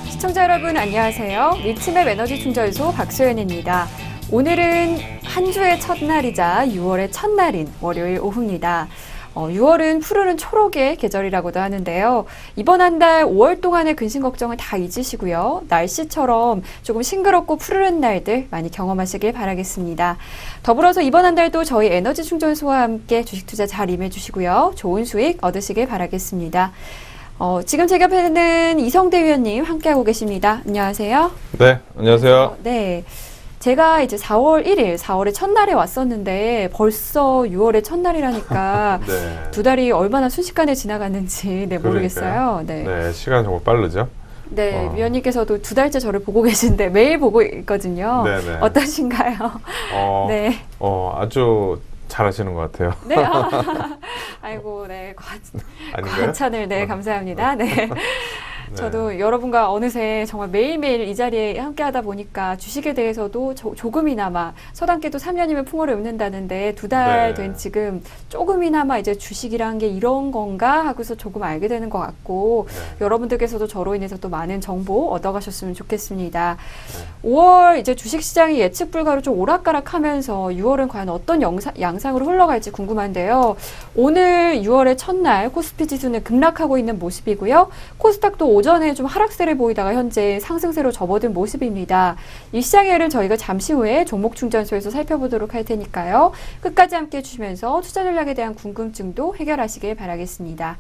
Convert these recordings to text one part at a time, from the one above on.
시청자 여러분 안녕하세요. 리치맵 에너지 충전소 박소연입니다. 오늘은 한 주의 첫날이자 6월의 첫날인 월요일 오후입니다. 6월은 푸르른 초록의 계절이라고도 하는데요. 이번 한 달 5월 동안의 근심 걱정을 다 잊으시고요. 날씨처럼 조금 싱그럽고 푸르른 날들 많이 경험하시길 바라겠습니다. 더불어서 이번 한 달도 저희 에너지 충전소와 함께 주식 투자 잘 임해주시고요. 좋은 수익 얻으시길 바라겠습니다. 지금 제 곁에는 이성대 위원님 함께하고 계십니다. 안녕하세요. 네, 안녕하세요. 네. 제가 이제 4월 1일, 4월의 첫날에 왔었는데 벌써 6월의 첫날이라니까 네. 두 달이 얼마나 순식간에 지나갔는지 모르겠어요. 네, 시간 정말 빠르죠? 네, 위원님께서도 두 달째 저를 보고 계신데 매일 보고 있거든요. 네네. 어떠신가요? 네. 아주 잘하시는 것 같아요. 네, 아이고, 네, 아닌가요? 과찬을, 네, 감사합니다. 네. 저도 여러분과 어느새 정말 매일매일 이 자리에 함께 하다 보니까 주식에 대해서도 조금이나마 서당계도 3년이면 풍어를 읊는다는데 두 달 된 지금 조금이나마 이제 주식이란 게 이런 건가 하고서 조금 알게 되는 것 같고 여러분들께서도 저로 인해서 또 많은 정보 얻어가셨으면 좋겠습니다. 5월 이제 주식시장이 예측 불가로 좀 오락가락하면서 6월은 과연 어떤 양상으로 흘러갈지 궁금한데요. 오늘 6월의 첫날 코스피 지수는 급락하고 있는 모습이고요. 코스닥도 오전에 좀 하락세를 보이다가 현재 상승세로 접어든 모습입니다. 이 시장의 흐름 저희가 잠시 후에 종목 충전소에서 살펴보도록 할 테니까요. 끝까지 함께 해주시면서 투자 전략에 대한 궁금증도 해결하시길 바라겠습니다.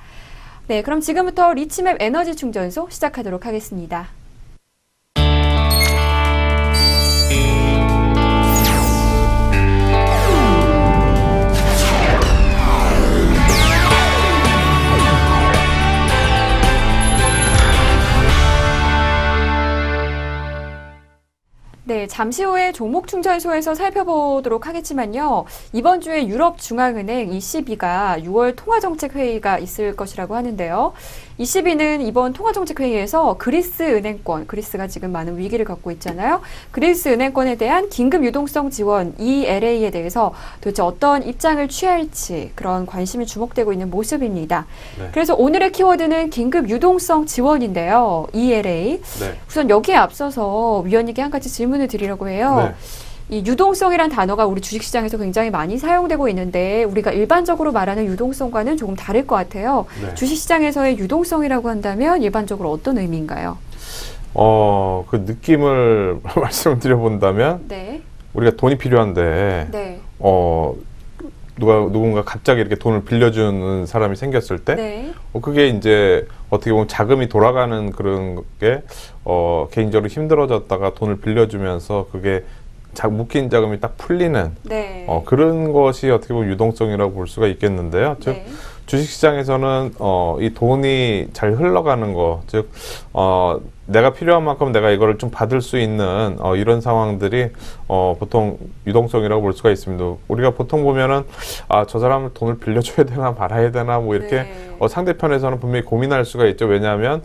네, 그럼 지금부터 리치맵 에너지 충전소 시작하도록 하겠습니다. 네, 잠시 후에 종목 충전소에서 살펴보도록 하겠지만요. 이번 주에 유럽중앙은행 ECB가 6월 통화정책회의가 있을 것이라고 하는데요. ECB는 이번 통화정책회의에서 그리스 은행권, 그리스가 지금 많은 위기를 겪고 있잖아요. 그리스 은행권에 대한 긴급 유동성 지원 ELA에 대해서 도대체 어떤 입장을 취할지 그런 관심이 주목되고 있는 모습입니다. 네. 그래서 오늘의 키워드는 긴급 유동성 지원인데요. ELA. 네. 우선 여기에 앞서서 위원님께 한 가지 질문을 드리려고 해요. 네. 이 유동성이란 단어가 우리 주식시장에서 굉장히 많이 사용되고 있는데 우리가 일반적으로 말하는 유동성과는 조금 다를 것 같아요. 네. 주식시장에서의 유동성이라고 한다면 일반적으로 어떤 의미인가요? 그 느낌을 말씀을 드려본다면 네. 우리가 돈이 필요한데 네. 누군가 갑자기 이렇게 돈을 빌려주는 사람이 생겼을 때 네. 그게 이제 어떻게 보면 자금이 돌아가는 그런 게 개인적으로 힘들어졌다가 돈을 빌려주면서 그게 묶인 자금이 딱 풀리는 네. 그런 것이 어떻게 보면 유동성이라고 볼 수가 있겠는데요. 즉 네. 주식시장에서는 이 돈이 잘 흘러가는 거, 즉 내가 필요한 만큼 내가 이거를 좀 받을 수 있는 이런 상황들이 보통 유동성이라고 볼 수가 있습니다. 우리가 보통 보면은 저 사람을 돈을 빌려줘야 되나 말아야 되나 뭐 이렇게 네. 상대편에서는 분명히 고민할 수가 있죠. 왜냐하면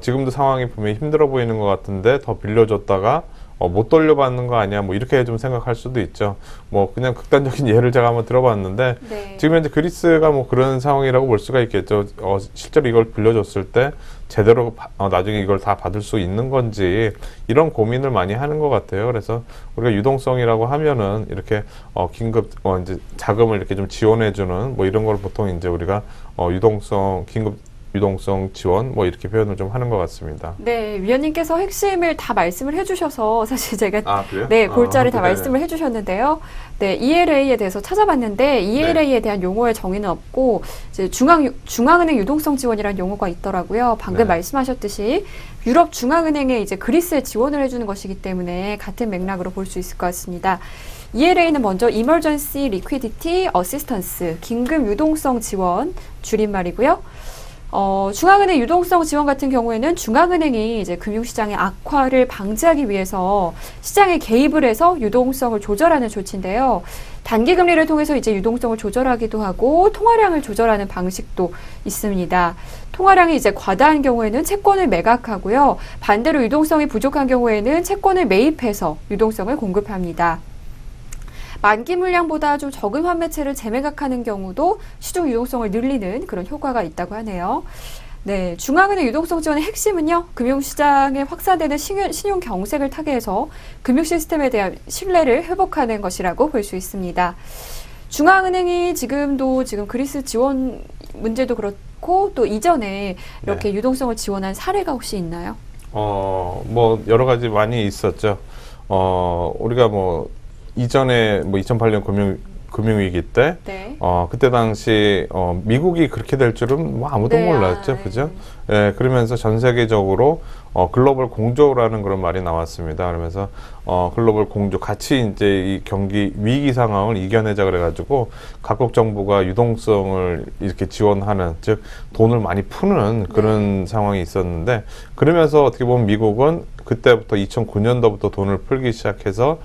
지금도 상황이 분명히 힘들어 보이는 것 같은데 더 빌려줬다가 못 돌려받는 거 아니야? 뭐 이렇게 좀 생각할 수도 있죠. 뭐 그냥 극단적인 예를 제가 한번 들어봤는데 네. 지금 현재 그리스가 뭐 그런 상황이라고 볼 수가 있겠죠. 실제로 이걸 빌려줬을 때 제대로 나중에 이걸 다 받을 수 있는 건지 이런 고민을 많이 하는 것 같아요. 그래서 우리가 유동성이라고 하면은 이렇게 긴급 이제 자금을 이렇게 좀 지원해주는 뭐 이런 걸 보통 이제 우리가 긴급 유동성 지원 뭐 이렇게 표현을 좀 하는 것 같습니다. 네, 위원님께서 핵심을 다 말씀을 해주셔서 사실 제가 네 골자를 다 말씀을 해주셨는데요. 네, ELA에 대해서 찾아봤는데 ELA에 네. 대한 용어의 정의는 없고 이제 중앙은행 유동성 지원이라는 용어가 있더라고요. 방금 네. 말씀하셨듯이 유럽 중앙은행에 이제 그리스에 지원을 해주는 것이기 때문에 같은 맥락으로 볼 수 있을 것 같습니다. ELA는 먼저 Emergency Liquidity Assistance, 긴급 유동성 지원 줄임말이고요. 중앙은행 유동성 지원 같은 경우에는 중앙은행이 이제 금융시장의 악화를 방지하기 위해서 시장에 개입을 해서 유동성을 조절하는 조치인데요. 단기 금리를 통해서 이제 유동성을 조절하기도 하고 통화량을 조절하는 방식도 있습니다. 통화량이 이제 과다한 경우에는 채권을 매각하고요. 반대로 유동성이 부족한 경우에는 채권을 매입해서 유동성을 공급합니다. 만기 물량보다 좀 적은 환매체를 재매각하는 경우도 시중 유동성을 늘리는 그런 효과가 있다고 하네요. 네, 중앙은행 유동성 지원의 핵심은요, 금융시장에 확산되는 신용 경색을 타개해서 금융 시스템에 대한 신뢰를 회복하는 것이라고 볼 수 있습니다. 중앙은행이 지금 그리스 지원 문제도 그렇고 또 이전에 이렇게 네. 유동성을 지원한 사례가 혹시 있나요? 뭐 여러 가지 많이 있었죠. 우리가 뭐 이전에 뭐 2008년 금융위기 때, 네. 그때 당시, 미국이 그렇게 될 줄은 뭐 아무도 네, 몰랐죠. 그죠? 예, 그러면서 전 세계적으로, 글로벌 공조라는 그런 말이 나왔습니다. 그러면서, 글로벌 공조, 같이 이제 이 경기 위기 상황을 이겨내자 그래가지고, 각국 정부가 유동성을 이렇게 지원하는, 즉, 돈을 많이 푸는 그런 네. 상황이 있었는데, 그러면서 어떻게 보면 미국은 그때부터 2009년도부터 돈을 풀기 시작해서,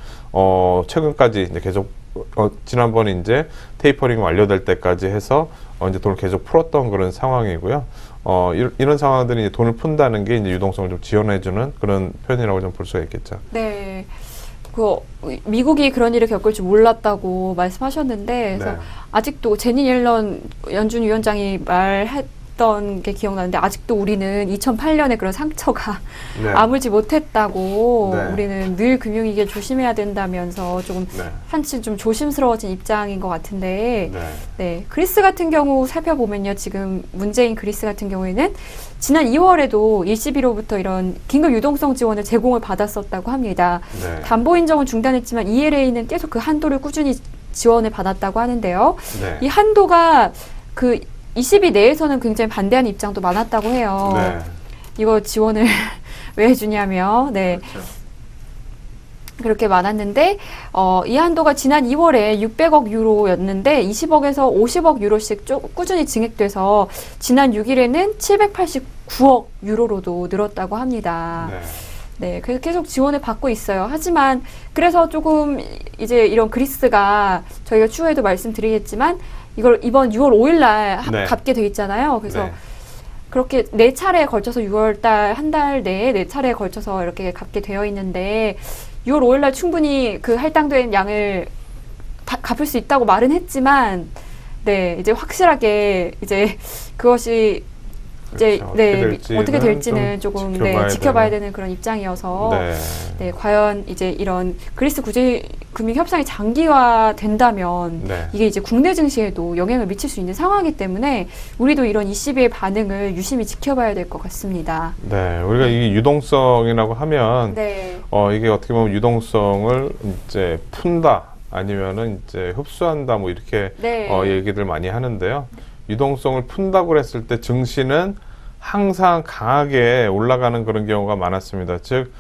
최근까지 이제 계속 지난번에 이제 테이퍼링 완료될 때까지 해서 이제 돈을 계속 풀었던 그런 상황이고요. 이런 상황들이 이제 돈을 푼다는 게 이제 유동성을 좀 지원해주는 그런 표현이라고 좀 볼 수가 있겠죠. 네. 미국이 그런 일을 겪을 줄 몰랐다고 말씀하셨는데, 그래서 네. 아직도 제니 옐런 연준 위원장이 말했던 게 기억나는데, 아직도 우리는 2008년에 그런 상처가 네. 아물지 못했다고, 네. 우리는 늘 금융위기를 조심해야 된다면서 조금 네. 한층 좀 조심스러워진 입장인 것 같은데, 네. 네. 그리스 같은 경우 살펴보면요, 지금 문재인 그리스 같은 경우에는 지난 2월에도 ECB로부터 이런 긴급 유동성 지원을 제공을 받았었다고 합니다. 네. 담보 인정은 중단했지만 ELA는 계속 그 한도를 꾸준히 지원을 받았다고 하는데요. 네. 이 한도가 그 ECB 내에서는 굉장히 반대하는 입장도 많았다고 해요. 네. 이거 지원을 왜 해주냐며. 네. 그렇죠. 그렇게 많았는데 이 한도가 지난 2월에 600억 유로였는데 20억에서 50억 유로씩 꾸준히 증액돼서 지난 6일에는 789억 유로로도 늘었다고 합니다. 네. 네, 그래서 계속 지원을 받고 있어요. 하지만 그래서 조금 이제 이런 그리스가 저희가 추후에도 말씀드리겠지만 이걸 이번 6월 5일 날 네. 갚게 돼 있잖아요. 그래서 네. 그렇게 4차례에 걸쳐서 6월달 한 달 내에 4차례에 걸쳐서 이렇게 갚게 되어 있는데 6월 5일 날 충분히 그 할당된 양을 갚을 수 있다고 말은 했지만 네, 이제 확실하게 이제 그것이 이제 그렇죠. 네, 어떻게 될지는 조금 지켜봐야 되는 그런 입장이어서 네. 네, 과연 이제 이런 그리스 구제 금융 협상이 장기화된다면 네. 이게 이제 국내 증시에도 영향을 미칠 수 있는 상황이기 때문에 우리도 이런 ECB의 반응을 유심히 지켜봐야 될 것 같습니다. 네, 우리가 이 유동성이라고 하면 네. 이게 어떻게 보면 유동성을 이제 푼다 아니면은 이제 흡수한다 뭐 이렇게 네. 얘기들 많이 하는데요. 유동성을 푼다고 그랬을 때 증시는 항상 강하게 올라가는 그런 경우가 많았습니다. 즉,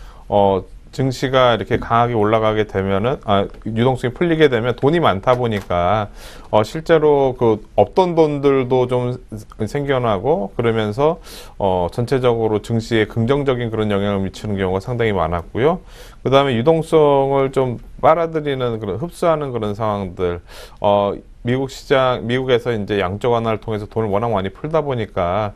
증시가 이렇게 강하게 올라가게 되면은, 유동성이 풀리게 되면 돈이 많다 보니까, 실제로 그 없던 돈들도 좀 생겨나고, 그러면서, 전체적으로 증시에 긍정적인 그런 영향을 미치는 경우가 상당히 많았고요. 그 다음에 유동성을 좀 빨아들이는 그런 흡수하는 그런 상황들, 미국에서 이제 양적 완화를 통해서 돈을 워낙 많이 풀다 보니까,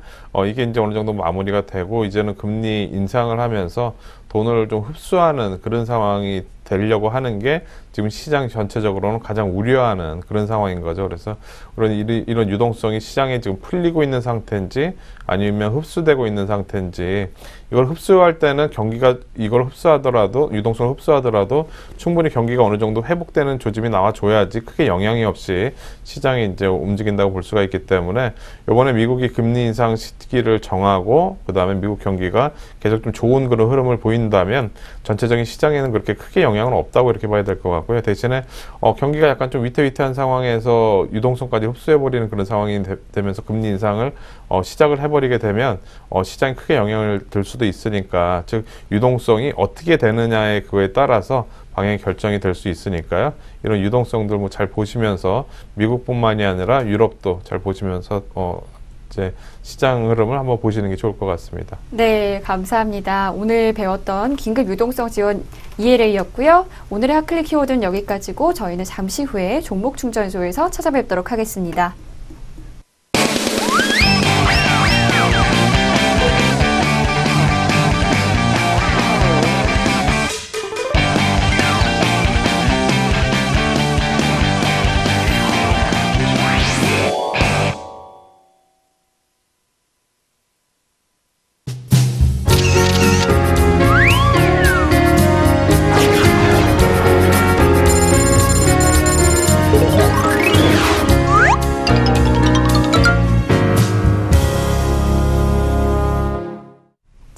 이게 이제 어느 정도 마무리가 되고, 이제는 금리 인상을 하면서 돈을 좀 흡수하는 그런 상황이 되려고 하는 게 지금 시장 전체적으로는 가장 우려하는 그런 상황인 거죠. 그래서 이런 유동성이 시장에 지금 풀리고 있는 상태인지 아니면 흡수되고 있는 상태인지 이걸 흡수할 때는 경기가 이걸 흡수하더라도 유동성을 흡수하더라도 충분히 경기가 어느 정도 회복되는 조짐이 나와줘야지 크게 영향이 없이 시장이 이제 움직인다고 볼 수가 있기 때문에 이번에 미국이 금리 인상 시기를 정하고 그 다음에 미국 경기가 계속 좀 좋은 그런 흐름을 보인다면 전체적인 시장에는 그렇게 크게 영향은 없다고 이렇게 봐야 될 것 같고요. 대신에 경기가 약간 좀 위태위태한 상황에서 유동성까지 흡수해버리는 그런 상황이 되면서 금리 인상을 시작을 해버리게 되면 시장이 크게 영향을 들 수도 있으니까 즉 유동성이 어떻게 되느냐에 그거에 따라서 방향이 결정이 될 수 있으니까요. 이런 유동성들 뭐 잘 보시면서 미국뿐만이 아니라 유럽도 잘 보시면서 이제 시장 흐름을 한번 보시는 게 좋을 것 같습니다. 네, 감사합니다. 오늘 배웠던 긴급 유동성 지원 ELA였고요. 오늘의 핫클릭 키워드는 여기까지고 저희는 잠시 후에 종목 충전소에서 찾아뵙도록 하겠습니다.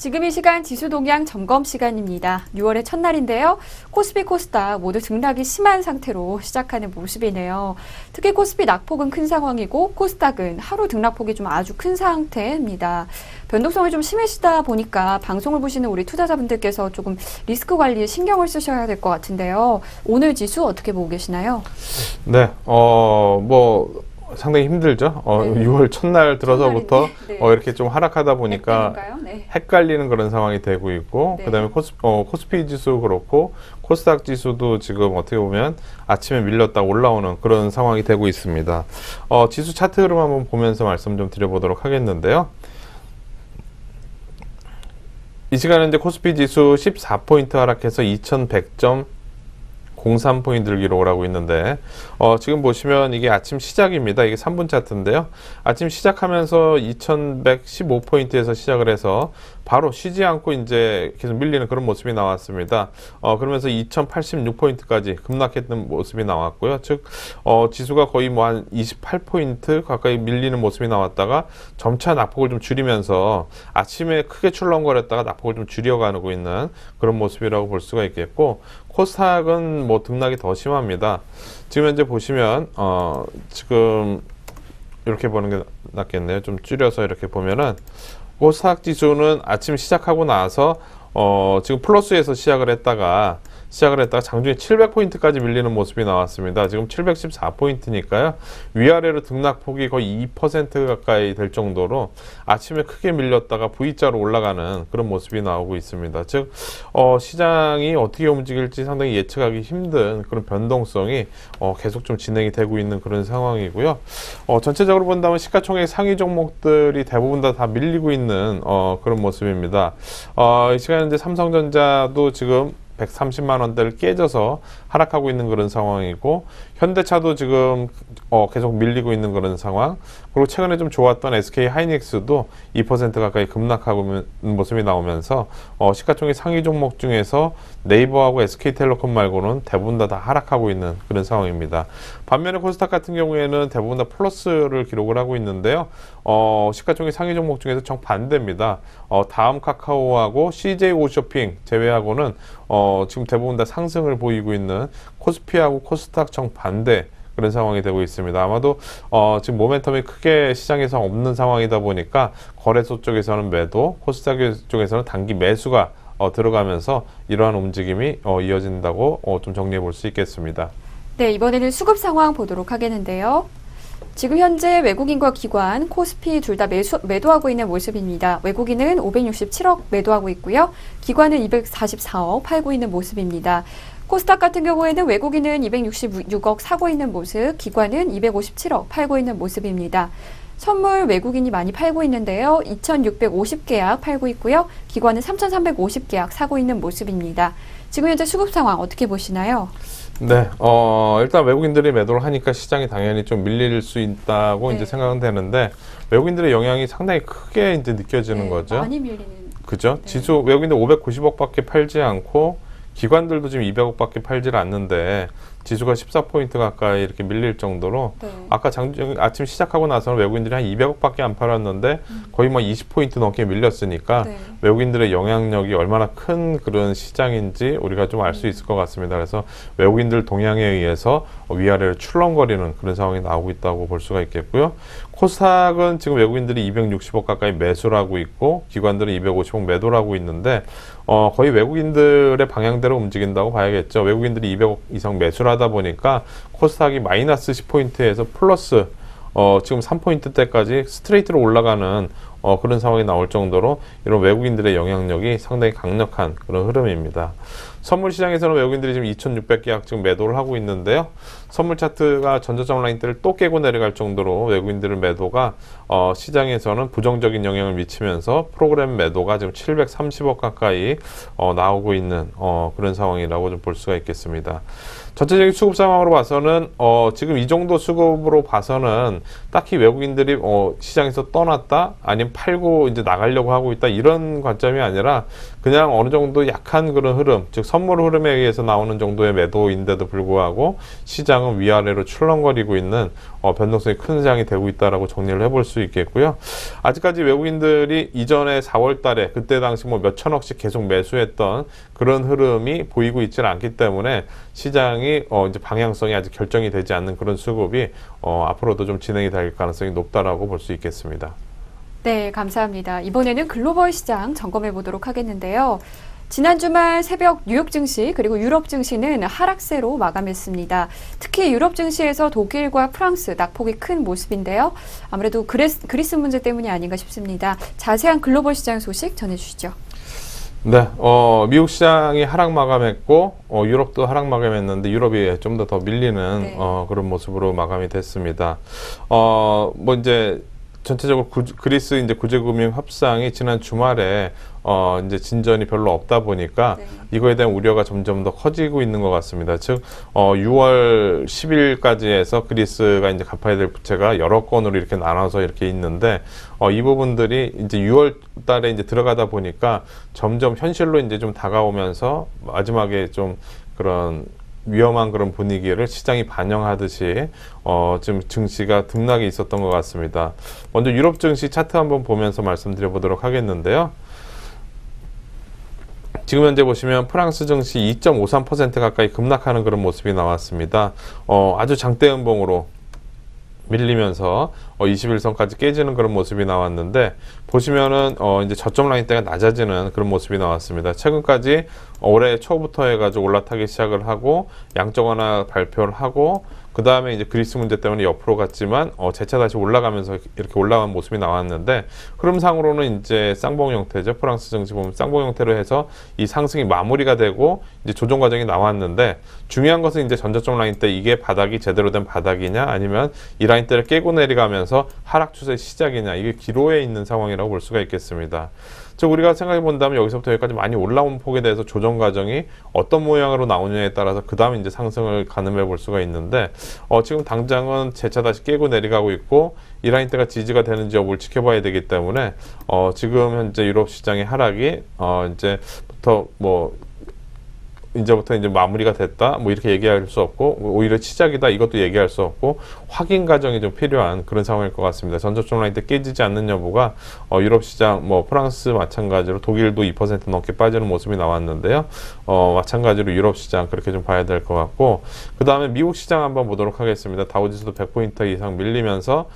지금 이 시간 지수 동향 점검 시간입니다. 6월의 첫날인데요. 코스피, 코스닥 모두 등락이 심한 상태로 시작하는 모습이네요. 특히 코스피 낙폭은 큰 상황이고 코스닥은 하루 등락폭이 좀 아주 큰 상태입니다. 변동성이 좀 심해지다 보니까 방송을 보시는 우리 투자자분들께서 조금 리스크 관리에 신경을 쓰셔야 될 것 같은데요. 오늘 지수 어떻게 보고 계시나요? 네, 상당히 힘들죠. 네. 6월 첫날 들어서부터 네. 이렇게 좀 하락하다 보니까 네. 헷갈리는 그런 상황이 되고 있고 네. 그다음에 코스피 지수 그렇고 코스닥 지수도 지금 어떻게 보면 아침에 밀렸다 올라오는 그런 상황이 되고 있습니다. 지수 차트 흐름 한번 보면서 말씀 좀 드려보도록 하겠는데요. 이 시간에 이제 코스피 지수 14포인트 하락해서 2100.03포인트를 기록을 하고 있는데 지금 보시면 이게 아침 시작입니다. 이게 3분 차트인데요. 아침 시작하면서 2115포인트에서 시작을 해서 바로 쉬지 않고 이제 계속 밀리는 그런 모습이 나왔습니다. 그러면서 2086포인트까지 급락했던 모습이 나왔고요. 즉 지수가 거의 뭐 한 28포인트 가까이 밀리는 모습이 나왔다가 점차 낙폭을 좀 줄이면서 아침에 크게 출렁거렸다가 낙폭을 좀 줄여가고 있는 그런 모습이라고 볼 수가 있겠고, 코스닥은 뭐 등락이 더 심합니다. 지금 현재 보시면 지금 이렇게 보는 게 낫겠네요. 좀 줄여서 이렇게 보면은 코스닥 지수는 아침 시작하고 나서 지금 플러스에서 시작을 했다가 장중에 700포인트까지 밀리는 모습이 나왔습니다. 지금 714포인트니까요. 위아래로 등락폭이 거의 2% 가까이 될 정도로 아침에 크게 밀렸다가 V자로 올라가는 그런 모습이 나오고 있습니다. 즉 시장이 어떻게 움직일지 상당히 예측하기 힘든 그런 변동성이 계속 좀 진행이 되고 있는 그런 상황이고요. 전체적으로 본다면 시가총액 상위 종목들이 대부분 다 밀리고 있는 그런 모습입니다. 이 시간에 이제 삼성전자도 지금 130만 원대를 깨져서 하락하고 있는 그런 상황이고, 현대차도 지금 계속 밀리고 있는 그런 상황, 그리고 최근에 좀 좋았던 SK 하이닉스도 2% 가까이 급락하고 있는 모습이 나오면서 시가총액 상위 종목 중에서 네이버하고 SK텔레콤 말고는 대부분 다 하락하고 있는 그런 상황입니다. 반면에 코스닥 같은 경우에는 대부분 다 플러스를 기록을 하고 있는데요. 시가총액 상위 종목 중에서 정반대입니다. 다음 카카오하고 CJ 오쇼핑 제외하고는 지금 대부분 다 상승을 보이고 있는 코스피하고 코스닥 정반대 그런 상황이 되고 있습니다. 아마도 지금 모멘텀이 크게 시장에서 없는 상황이다 보니까 거래소 쪽에서는 매도, 코스닥 쪽에서는 단기 매수가 들어가면서 이러한 움직임이 이어진다고 좀 정리해 볼 수 있겠습니다. 네, 이번에는 수급 상황 보도록 하겠는데요. 지금 현재 외국인과 기관, 코스피 둘 다 매도하고 있는 모습입니다. 외국인은 567억 매도하고 있고요. 기관은 244억 팔고 있는 모습입니다. 코스닥 같은 경우에는 외국인은 266억 사고 있는 모습, 기관은 257억 팔고 있는 모습입니다. 선물 외국인이 많이 팔고 있는데요. 2,650계약 팔고 있고요. 기관은 3,350계약 사고 있는 모습입니다. 지금 현재 수급 상황 어떻게 보시나요? 네, 일단 외국인들이 매도를 하니까 시장이 당연히 좀 밀릴 수 있다고 이제 생각은 되는데, 외국인들의 영향이 상당히 크게 이제 느껴지는 거죠. 많이 밀리는. 그죠? 지수 외국인들 590억밖에 팔지 않고, 기관들도 지금 200억밖에 팔질 않는데 지수가 14포인트 가까이 이렇게 밀릴 정도로 아까 아침 시작하고 나서는 외국인들이 한 200억밖에 안 팔았는데 거의 뭐 20포인트 넘게 밀렸으니까 외국인들의 영향력이 얼마나 큰 그런 시장인지 우리가 좀 알 수 있을 것 같습니다. 그래서 외국인들 동향에 의해서 위아래로 출렁거리는 그런 상황이 나오고 있다고 볼 수가 있겠고요. 코스닥은 지금 외국인들이 260억 가까이 매수를 하고 있고 기관들은 250억 매도를 하고 있는데 거의 외국인들의 방향대로 움직인다고 봐야겠죠. 외국인들이 200억 이상 매수를 하다 보니까 코스닥이 마이너스 10포인트에서 플러스 지금 3포인트대까지 스트레이트로 올라가는 그런 상황이 나올 정도로 이런 외국인들의 영향력이 상당히 강력한 그런 흐름입니다. 선물 시장에서는 외국인들이 지금 2,600계약 지금 매도를 하고 있는데요. 선물 차트가 전저점 라인대를 또 깨고 내려갈 정도로 외국인들의 매도가 시장에서는 부정적인 영향을 미치면서 프로그램 매도가 지금 730억 가까이 나오고 있는 그런 상황이라고 좀 볼 수가 있겠습니다. 전체적인 수급 상황으로 봐서는 지금 이 정도 수급으로 봐서는 딱히 외국인들이 시장에서 떠났다 아니면 팔고 이제 나가려고 하고 있다 이런 관점이 아니라 그냥 어느 정도 약한 그런 흐름, 즉 선물 흐름에 의해서 나오는 정도의 매도인데도 불구하고 시장은 위아래로 출렁거리고 있는 변동성이 큰 시장이 되고 있다라고 정리를 해볼 수 있겠고요. 아직까지 외국인들이 이전에 4월 달에 그때 당시 뭐 몇천억씩 계속 매수했던 그런 흐름이 보이고 있지는 않기 때문에 시장이 이제 방향성이 아직 결정이 되지 않는 그런 수급이 앞으로도 좀 진행이 될 가능성이 높다라고 볼 수 있겠습니다. 네, 감사합니다. 이번에는 글로벌 시장 점검해 보도록 하겠는데요. 지난 주말 새벽 뉴욕 증시 그리고 유럽 증시는 하락세로 마감했습니다. 특히 유럽 증시에서 독일과 프랑스 낙폭이 큰 모습인데요. 아무래도 그리스 문제 때문이 아닌가 싶습니다. 자세한 글로벌 시장 소식 전해주시죠. 네, 미국 시장이 하락 마감했고 유럽도 하락 마감했는데 유럽이 좀 더 밀리는 네. 그런 모습으로 마감이 됐습니다. 뭐 이제 전체적으로 그리스 이제 구제금융 협상이 지난 주말에 이제 진전이 별로 없다 보니까 네. 이거에 대한 우려가 점점 더 커지고 있는 것 같습니다. 즉 6월 10일까지 해서 그리스가 이제 갚아야 될 부채가 여러 건으로 이렇게 나눠서 이렇게 있는데 이 부분들이 이제 6월 달에 이제 들어가다 보니까 점점 현실로 이제 좀 다가오면서 마지막에 좀 그런 위험한 그런 분위기를 시장이 반영하듯이 지금 증시가 등락이 있었던 것 같습니다. 먼저 유럽 증시 차트 한번 보면서 말씀드려 보도록 하겠는데요. 지금 현재 보시면 프랑스 증시 2.53% 가까이 급락하는 그런 모습이 나왔습니다. 아주 장대 음봉으로 밀리면서 21선까지 깨지는 그런 모습이 나왔는데 보시면은 이제 저점 라인대가 낮아지는 그런 모습이 나왔습니다. 최근까지 올해 초부터 해가지고 올라타기 시작을 하고 양적 완화 발표를 하고 그 다음에 이제 그리스 문제 때문에 옆으로 갔지만 재차 다시 올라가면서 이렇게 올라간 모습이 나왔는데 흐름상으로는 이제 쌍봉 형태죠. 프랑스 증시 보면 쌍봉 형태로 해서 이 상승이 마무리가 되고 이제 조정 과정이 나왔는데 중요한 것은 이제 전저점 라인 때 이게 바닥이 제대로 된 바닥이냐 아니면 이 라인 대를 깨고 내려가면서 하락 추세 시작이냐 이게 기로에 있는 상황이라고 볼 수가 있겠습니다. 즉 우리가 생각해 본다면 여기서부터 여기까지 많이 올라온 폭에 대해서 조정 과정이 어떤 모양으로 나오느냐에 따라서 그 다음에 이제 상승을 가늠해 볼 수가 있는데 지금 당장은 재차 다시 깨고 내려가고 있고 이 라인대가 지지가 되는지 여부를 지켜봐야 되기 때문에 지금 현재 유럽 시장의 하락이 이제부터 이제 마무리가 됐다 뭐 이렇게 얘기할 수 없고 오히려 시작이다 이것도 얘기할 수 없고 확인 과정이 좀 필요한 그런 상황일 것 같습니다. 전저점 라인 때 깨지지 않는 여부가 유럽 시장 뭐 프랑스 마찬가지로 독일도 2% 넘게 빠지는 모습이 나왔는데요. 마찬가지로 유럽 시장 그렇게 좀 봐야 될 것 같고 그 다음에 미국 시장 한번 보도록 하겠습니다. 다우지수도 100포인트 이상 밀리면서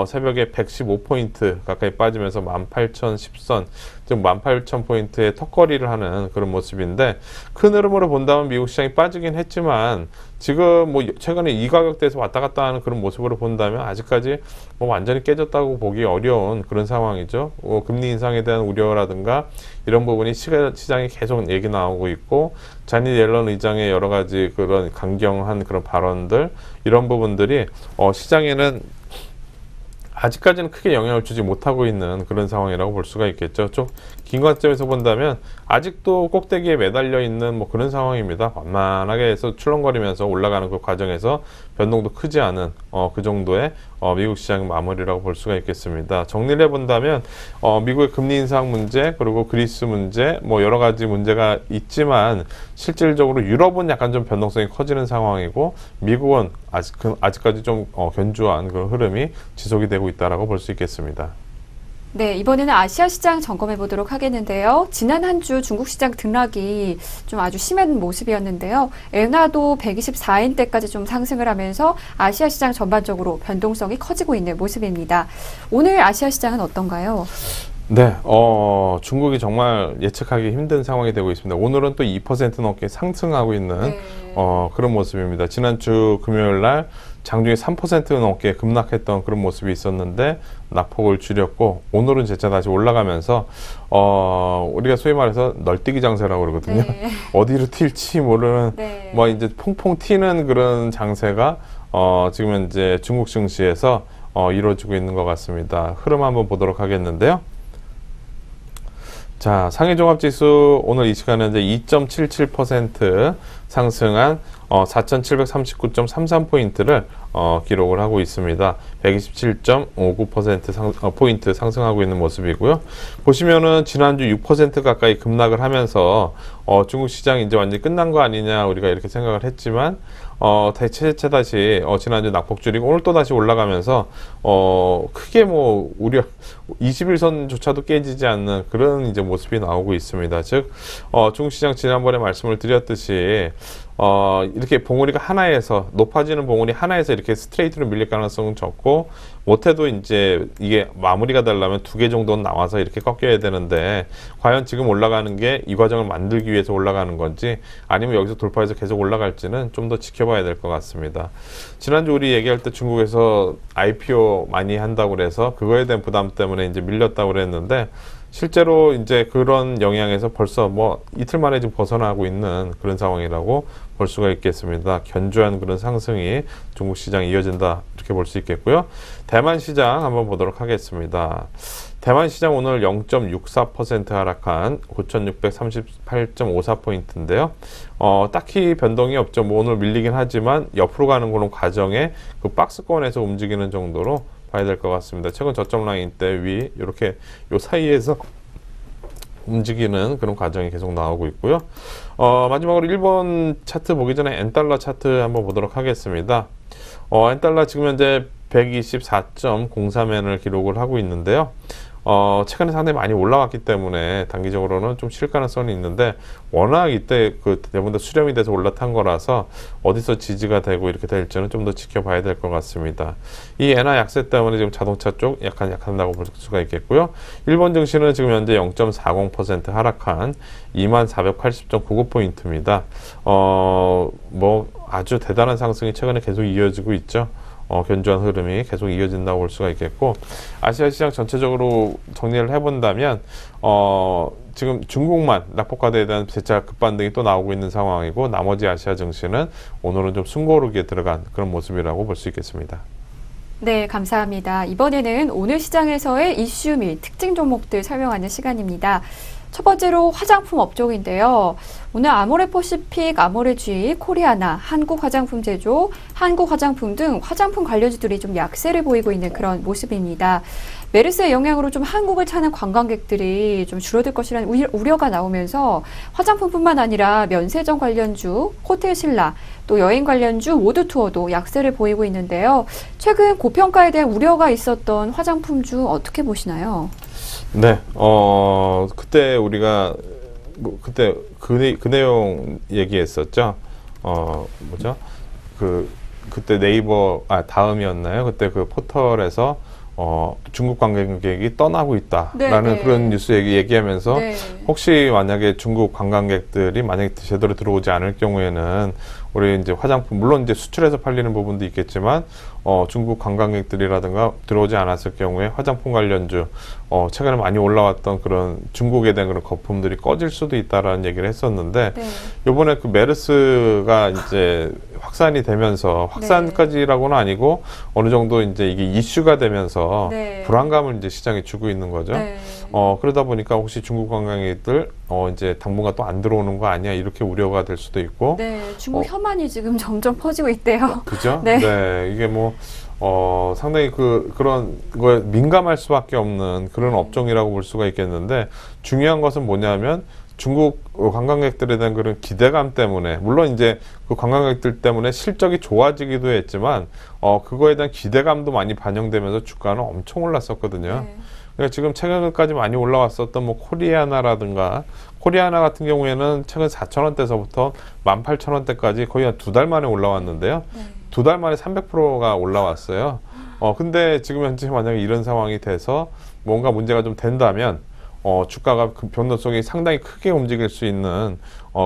새벽에 115포인트 가까이 빠지면서 18,010선 즉 18,000포인트의 턱걸이를 하는 그런 모습인데 큰 흐름으로 본다면 미국 시장이 빠지긴 했지만 지금 뭐 최근에 이 가격대에서 왔다 갔다 하는 그런 모습으로 본다면 아직까지 뭐 완전히 깨졌다고 보기 어려운 그런 상황이죠. 금리 인상에 대한 우려라든가 이런 부분이 시장에 계속 얘기 나오고 있고 자니 옐런 의장의 여러 가지 그런 강경한 그런 발언들 이런 부분들이 시장에는 아직까지는 크게 영향을 주지 못하고 있는 그런 상황이라고 볼 수가 있겠죠. 좀 긴 관점에서 본다면 아직도 꼭대기에 매달려 있는 뭐 그런 상황입니다.缓慢하게 해서 출렁거리면서 올라가는 그 과정에서 변동도 크지 않은 그 정도의 미국 시장 마무리라고 볼 수가 있겠습니다. 정리를 해본다면 미국의 금리 인상 문제 그리고 그리스 문제 뭐 여러 가지 문제가 있지만 실질적으로 유럽은 약간 좀 변동성이 커지는 상황이고 미국은 아직까지 좀 견조한 그런 흐름이 지속이 되고 있다라고 볼 수 있겠습니다. 네, 이번에는 아시아 시장 점검해 보도록 하겠는데요. 지난 한 주 중국 시장 등락이 좀 아주 심한 모습이었는데요. 엔화도 124엔대까지 좀 상승을 하면서 아시아 시장 전반적으로 변동성이 커지고 있는 모습입니다. 오늘 아시아 시장은 어떤가요? 네, 중국이 정말 예측하기 힘든 상황이 되고 있습니다. 오늘은 또 2% 넘게 상승하고 있는 그런 모습입니다. 지난주 금요일 날 장중에 3% 넘게 급락했던 그런 모습이 있었는데 낙폭을 줄였고 오늘은 재차 다시 올라가면서 우리가 소위 말해서 널뛰기 장세라고 그러거든요. 네. 어디로 튈지 모르는 뭐 이제 퐁퐁 튀는 그런 장세가 지금 현재 중국 증시에서 이루어지고 있는 것 같습니다. 흐름 한번 보도록 하겠는데요. 자, 상해종합지수 오늘 이 시간에 이제 2.77% 상승한 4,739.33포인트를 기록을 하고 있습니다. 127.59% 포인트 상승하고 있는 모습이고요. 보시면은 지난주 6% 가까이 급락을 하면서 중국 시장이 이제 완전히 끝난 거 아니냐 우리가 이렇게 생각을 했지만 다시 지난주 낙폭 줄이고 오늘 또 다시 올라가면서 크게 뭐 우려 21선조차도 깨지지 않는 그런 이제 모습이 나오고 있습니다. 즉 중국 시장 지난번에 말씀을 드렸듯이 이렇게 봉우리가 하나에서 높아지는 봉우리 하나에서 이렇게 스트레이트로 밀릴 가능성은 적고 못해도 이제 이게 마무리가 되려면 2개 정도는 나와서 이렇게 꺾여야 되는데 과연 지금 올라가는 게 이 과정을 만들기 위해서 올라가는 건지 아니면 여기서 돌파해서 계속 올라갈지는 좀 더 지켜봐야 될 것 같습니다. 지난주 우리 얘기할 때 중국에서 IPO 많이 한다고 그래서 그거에 대한 부담 때문에 이제 밀렸다고 그랬는데 실제로 이제 그런 영향에서 벌써 뭐 이틀 만에 지금 벗어나고 있는 그런 상황이라고 볼 수가 있겠습니다. 견조한 그런 상승이 중국 시장에 이어진다 이렇게 볼 수 있겠고요. 대만 시장 한번 보도록 하겠습니다. 대만 시장 오늘 0.64% 하락한 9,638.54포인트인데요. 딱히 변동이 없죠. 뭐 오늘 밀리긴 하지만 옆으로 가는 그런 과정에 그 박스권에서 움직이는 정도로 봐야 될 것 같습니다. 최근 저점 라인 때 위 이렇게 요 사이에서 움직이는 그런 과정이 계속 나오고 있고요. 마지막으로 일본 차트 보기 전에 엔달러 차트 한번 보도록 하겠습니다. 엔달러 지금 현재 124.03엔을 기록을 하고 있는데요. 최근에 상당히 많이 올라왔기 때문에 단기적으로는 좀 실 가능성이 있는데 워낙 이때 그 대부분 다 수렴이 돼서 올라탄 거라서 어디서 지지가 되고 이렇게 될지는 좀 더 지켜봐야 될 것 같습니다. 이 엔화 약세 때문에 지금 자동차 쪽 약한다고 볼 수가 있겠고요. 일본 증시는 지금 현재 0.40% 하락한 2480.99포인트입니다. 뭐 아주 대단한 상승이 최근에 계속 이어지고 있죠. 견조한 흐름이 계속 이어진다고 볼 수가 있겠고 아시아 시장 전체적으로 정리를 해본다면 지금 중국만 낙폭과대에 대한 재차 급반등이 또 나오고 있는 상황이고 나머지 아시아 증시는 오늘은 좀 숨고르기에 들어간 그런 모습이라고 볼 수 있겠습니다. 네, 감사합니다. 이번에는 오늘 시장에서의 이슈 및 특징 종목들 설명하는 시간입니다. 첫 번째로 화장품 업종인데요. 오늘 아모레퍼시픽, 아모레G, 코리아나, 한국화장품제조, 한국화장품 등 화장품 관련주들이 좀 약세를 보이고 있는 그런 모습입니다. 메르스의 영향으로 좀 한국을 찾는 관광객들이 좀 줄어들 것이라는 우려가 나오면서 화장품뿐만 아니라 면세점 관련주, 호텔 신라, 또 여행 관련주, 모두 투어도 약세를 보이고 있는데요. 최근 고평가에 대한 우려가 있었던 화장품주 어떻게 보시나요? 네, 그때 우리가 그때 그 내용 얘기했었죠. 뭐죠? 그때 네이버 다음이었나요? 그때 그 포털에서 중국 관광객이 떠나고 있다라는 네네. 그런 뉴스 얘기하면서 네. 혹시 만약에 중국 관광객들이 만약에 제대로 들어오지 않을 경우에는 우리 이제 화장품 물론 이제 수출해서 팔리는 부분도 있겠지만 중국 관광객들이라든가 들어오지 않았을 경우에 화장품 관련주 최근에 많이 올라왔던 그런 중국에 대한 그런 거품들이 꺼질 수도 있다라는 얘기를 했었는데 네. 이번에 그 메르스가 이제 확산이 되면서 확산까지라고는 아니고 어느 정도 이제 이게 이슈가 되면서 네. 불안감을 이제 시장에 주고 있는 거죠. 네. 그러다 보니까 혹시 중국 관광객들 이제 당분간 또 안 들어오는 거 아니야 이렇게 우려가 될 수도 있고. 네, 중국 혐한이 지금 점점 퍼지고 있대요. 그죠? 네. 네, 이게 뭐 상당히 그런 거에 민감할 수밖에 없는 그런 업종이라고 볼 수가 있겠는데 중요한 것은 뭐냐면 중국 관광객들에 대한 그런 기대감 때문에 물론 이제 그 관광객들 때문에 실적이 좋아지기도 했지만 그거에 대한 기대감도 많이 반영되면서 주가는 엄청 올랐었거든요. 네. 그러니까 지금 최근까지 많이 올라왔었던 뭐 코리아나라든가 코리아나 같은 경우에는 최근 4,000원대서부터 18,000원대까지 거의 한 2달 만에 올라왔는데요. 네. 2달 만에 300%가 올라왔어요. 근데 지금 현재 만약에 이런 상황이 돼서 뭔가 문제가 좀 된다면 주가가 그 변동성이 상당히 크게 움직일 수 있는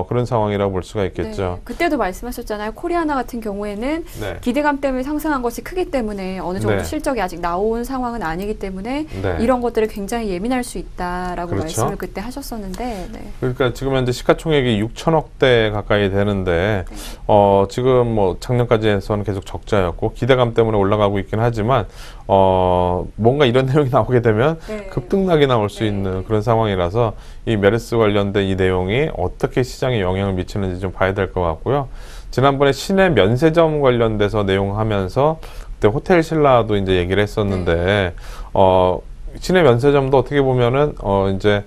그런 상황이라고 볼 수가 있겠죠. 네, 그때도 말씀하셨잖아요. 코리아나 같은 경우에는 네. 기대감 때문에 상승한 것이 크기 때문에 어느 정도 네. 실적이 아직 나온 상황은 아니기 때문에 네. 이런 것들을 굉장히 예민할 수 있다라고 그렇죠? 말씀을 그때 하셨었는데 네. 그러니까 지금 현재 시가총액이 6천억대 가까이 되는데 네. 지금 뭐 작년까지 해서는 계속 적자였고 기대감 때문에 올라가고 있긴 하지만 뭔가 이런 내용이 나오게 되면 네. 급등락이 나올 수 있는 그런 상황이라서 이 메르스 관련된 이 내용이 어떻게 시장에 영향을 미치는지 좀 봐야 될 것 같고요. 지난번에 시내 면세점 관련돼서 내용하면서 그때 호텔 신라도 이제 얘기를 했었는데, 시내 면세점도 어떻게 보면은, 이제,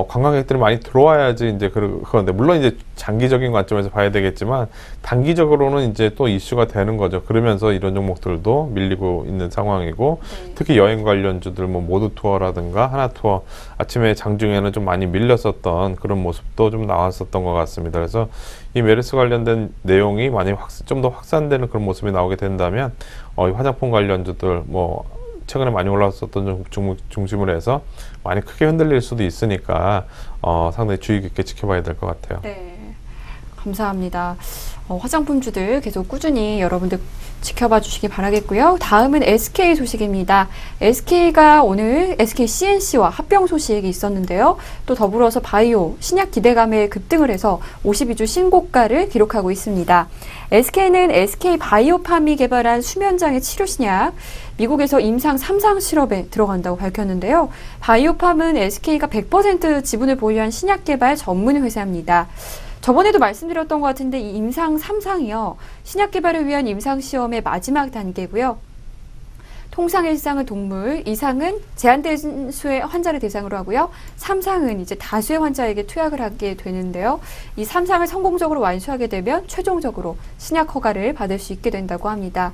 관광객들이 많이 들어와야지 이제 그런데, 물론 이제 장기적인 관점에서 봐야 되겠지만, 단기적으로는 이제 또 이슈가 되는 거죠. 그러면서 이런 종목들도 밀리고 있는 상황이고, 특히 여행 관련주들, 뭐, 모두 투어라든가, 하나 투어, 아침에 장중에는 좀 많이 밀렸었던 그런 모습도 좀 나왔었던 것 같습니다. 그래서 이 메르스 관련된 내용이 만약에 좀 더 확산되는 그런 모습이 나오게 된다면, 이 화장품 관련주들, 뭐, 최근에 많이 올라왔었던 중심으로 해서 많이 크게 흔들릴 수도 있으니까 상당히 주의 깊게 지켜봐야 될 것 같아요. 네, 감사합니다. 화장품주들 계속 꾸준히 여러분들 지켜봐 주시기 바라겠고요. 다음은 SK 소식입니다. SK가 오늘 SK CNC와 합병 소식이 있었는데요. 또 더불어서 바이오, 신약 기대감에 급등을 해서 52주 신고가를 기록하고 있습니다. SK는 SK 바이오팜이 개발한 수면장애 치료 신약, 미국에서 임상 3상 실험에 들어간다고 밝혔는데요. 바이오팜은 SK가 100% 지분을 보유한 신약 개발 전문 회사입니다. 저번에도 말씀드렸던 것 같은데 이 임상 3상이요. 신약 개발을 위한 임상 시험의 마지막 단계고요. 통상 1상은 동물, 2상은 제한된 수의 환자를 대상으로 하고요. 3상은 이제 다수의 환자에게 투약을 하게 되는데요. 이 3상을 성공적으로 완수하게 되면 최종적으로 신약 허가를 받을 수 있게 된다고 합니다.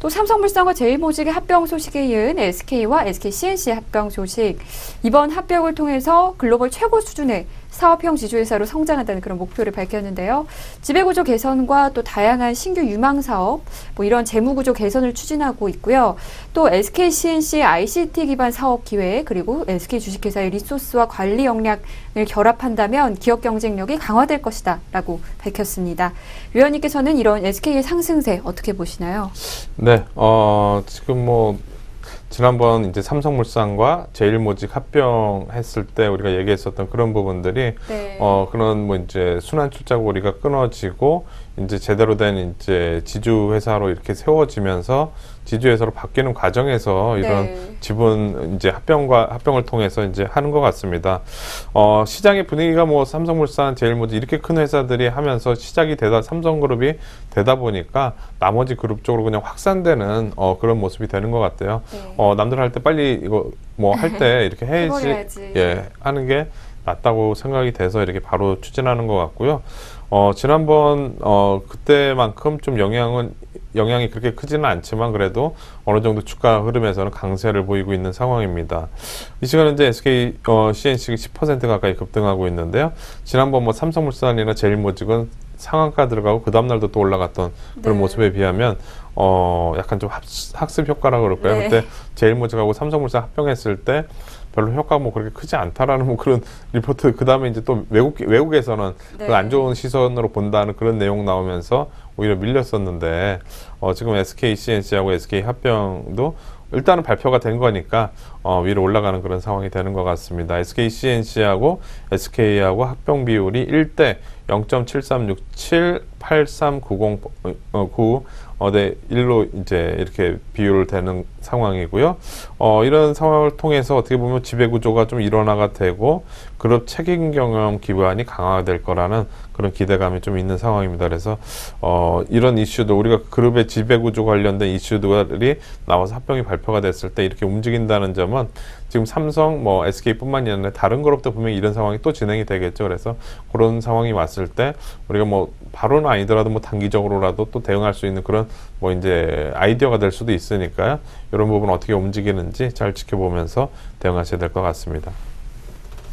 또 삼성물산과 제일모직의 합병 소식에 이은 SK와 SK CNC의 합병 소식. 이번 합병을 통해서 글로벌 최고 수준의 사업형 지주회사로 성장한다는 그런 목표를 밝혔는데요. 지배구조 개선과 또 다양한 신규 유망 사업, 뭐 이런 재무구조 개선을 추진하고 있고요. 또 SK CNC의 ICT 기반 사업 기획, 그리고 SK 주식회사의 리소스와 관리 역량을 결합한다면 기업 경쟁력이 강화될 것이다 라고 밝혔습니다. 위원님께서는 이런 SK의 상승세 어떻게 보시나요? 네, 지금 뭐 지난번 이제 삼성물산과 제일모직 합병했을 때 우리가 얘기했었던 그런 부분들이 그런 뭐 이제 순환 출자고리가 끊어지고 이제 제대로 된 이제 지주 회사로 이렇게 세워지면서 지주 회사로 바뀌는 과정에서 이런 지분 이제 합병을 통해서 이제 하는 것 같습니다. 시장의 분위기가 뭐 삼성물산, 제일모직 이렇게 큰 회사들이 하면서 시작이 삼성그룹이 되다 보니까 나머지 그룹 쪽으로 그냥 확산되는 그런 모습이 되는 것 같아요. 남들 할 때 빨리 이거 뭐 할 때 이렇게 해야지, 하는 게 낫다고 생각이 돼서 이렇게 바로 추진하는 것 같고요. 지난번 그때만큼 좀 영향이 그렇게 크지는 않지만 그래도 어느 정도 주가 흐름에서는 강세를 보이고 있는 상황입니다. 이 시간은 이제 SK CNC가 10% 가까이 급등하고 있는데요. 지난번 뭐 삼성물산이나 제일모직은 상한가 들어가고 그 다음날도 또 올라갔던 그런 모습에 비하면 약간 좀 학습 효과라고 그럴까요? 그때 제일모직하고 삼성물산 합병했을 때 별로 효과가 뭐 그렇게 크지 않다라는 뭐 그런 리포트, 그 다음에 이제 또 외국에서는 그 안 좋은 시선으로 본다는 그런 내용 나오면서 오히려 밀렸었는데, 지금 SK CNC하고 SK 합병도 일단은 발표가 된 거니까 위로 올라가는 그런 상황이 되는 것 같습니다. SK CNC하고 SK하고 합병 비율이 1대 0.7367 8390 네, 1로 이제 이렇게 비율 되는 상황이고요. 이런 상황을 통해서 어떻게 보면 지배구조가 좀 일원화가 되고 그룹 책임 경영 기반이 강화될 거라는 그런 기대감이 좀 있는 상황입니다. 그래서 이런 이슈도 우리가 그룹의 지배구조 관련된 이슈들이 나와서 합병이 발표가 됐을 때 이렇게 움직인다는 점은 지금 삼성, 뭐 SK뿐만이 아니라 다른 그룹도 분명히 이런 상황이 또 진행이 되겠죠. 그래서 그런 상황이 왔을 때 우리가 뭐 바로는 아니더라도 뭐 단기적으로라도 또 대응할 수 있는 그런 뭐 이제 아이디어가 될 수도 있으니까요. 이런 부분 어떻게 움직이는지 잘 지켜보면서 대응하셔야 될 것 같습니다.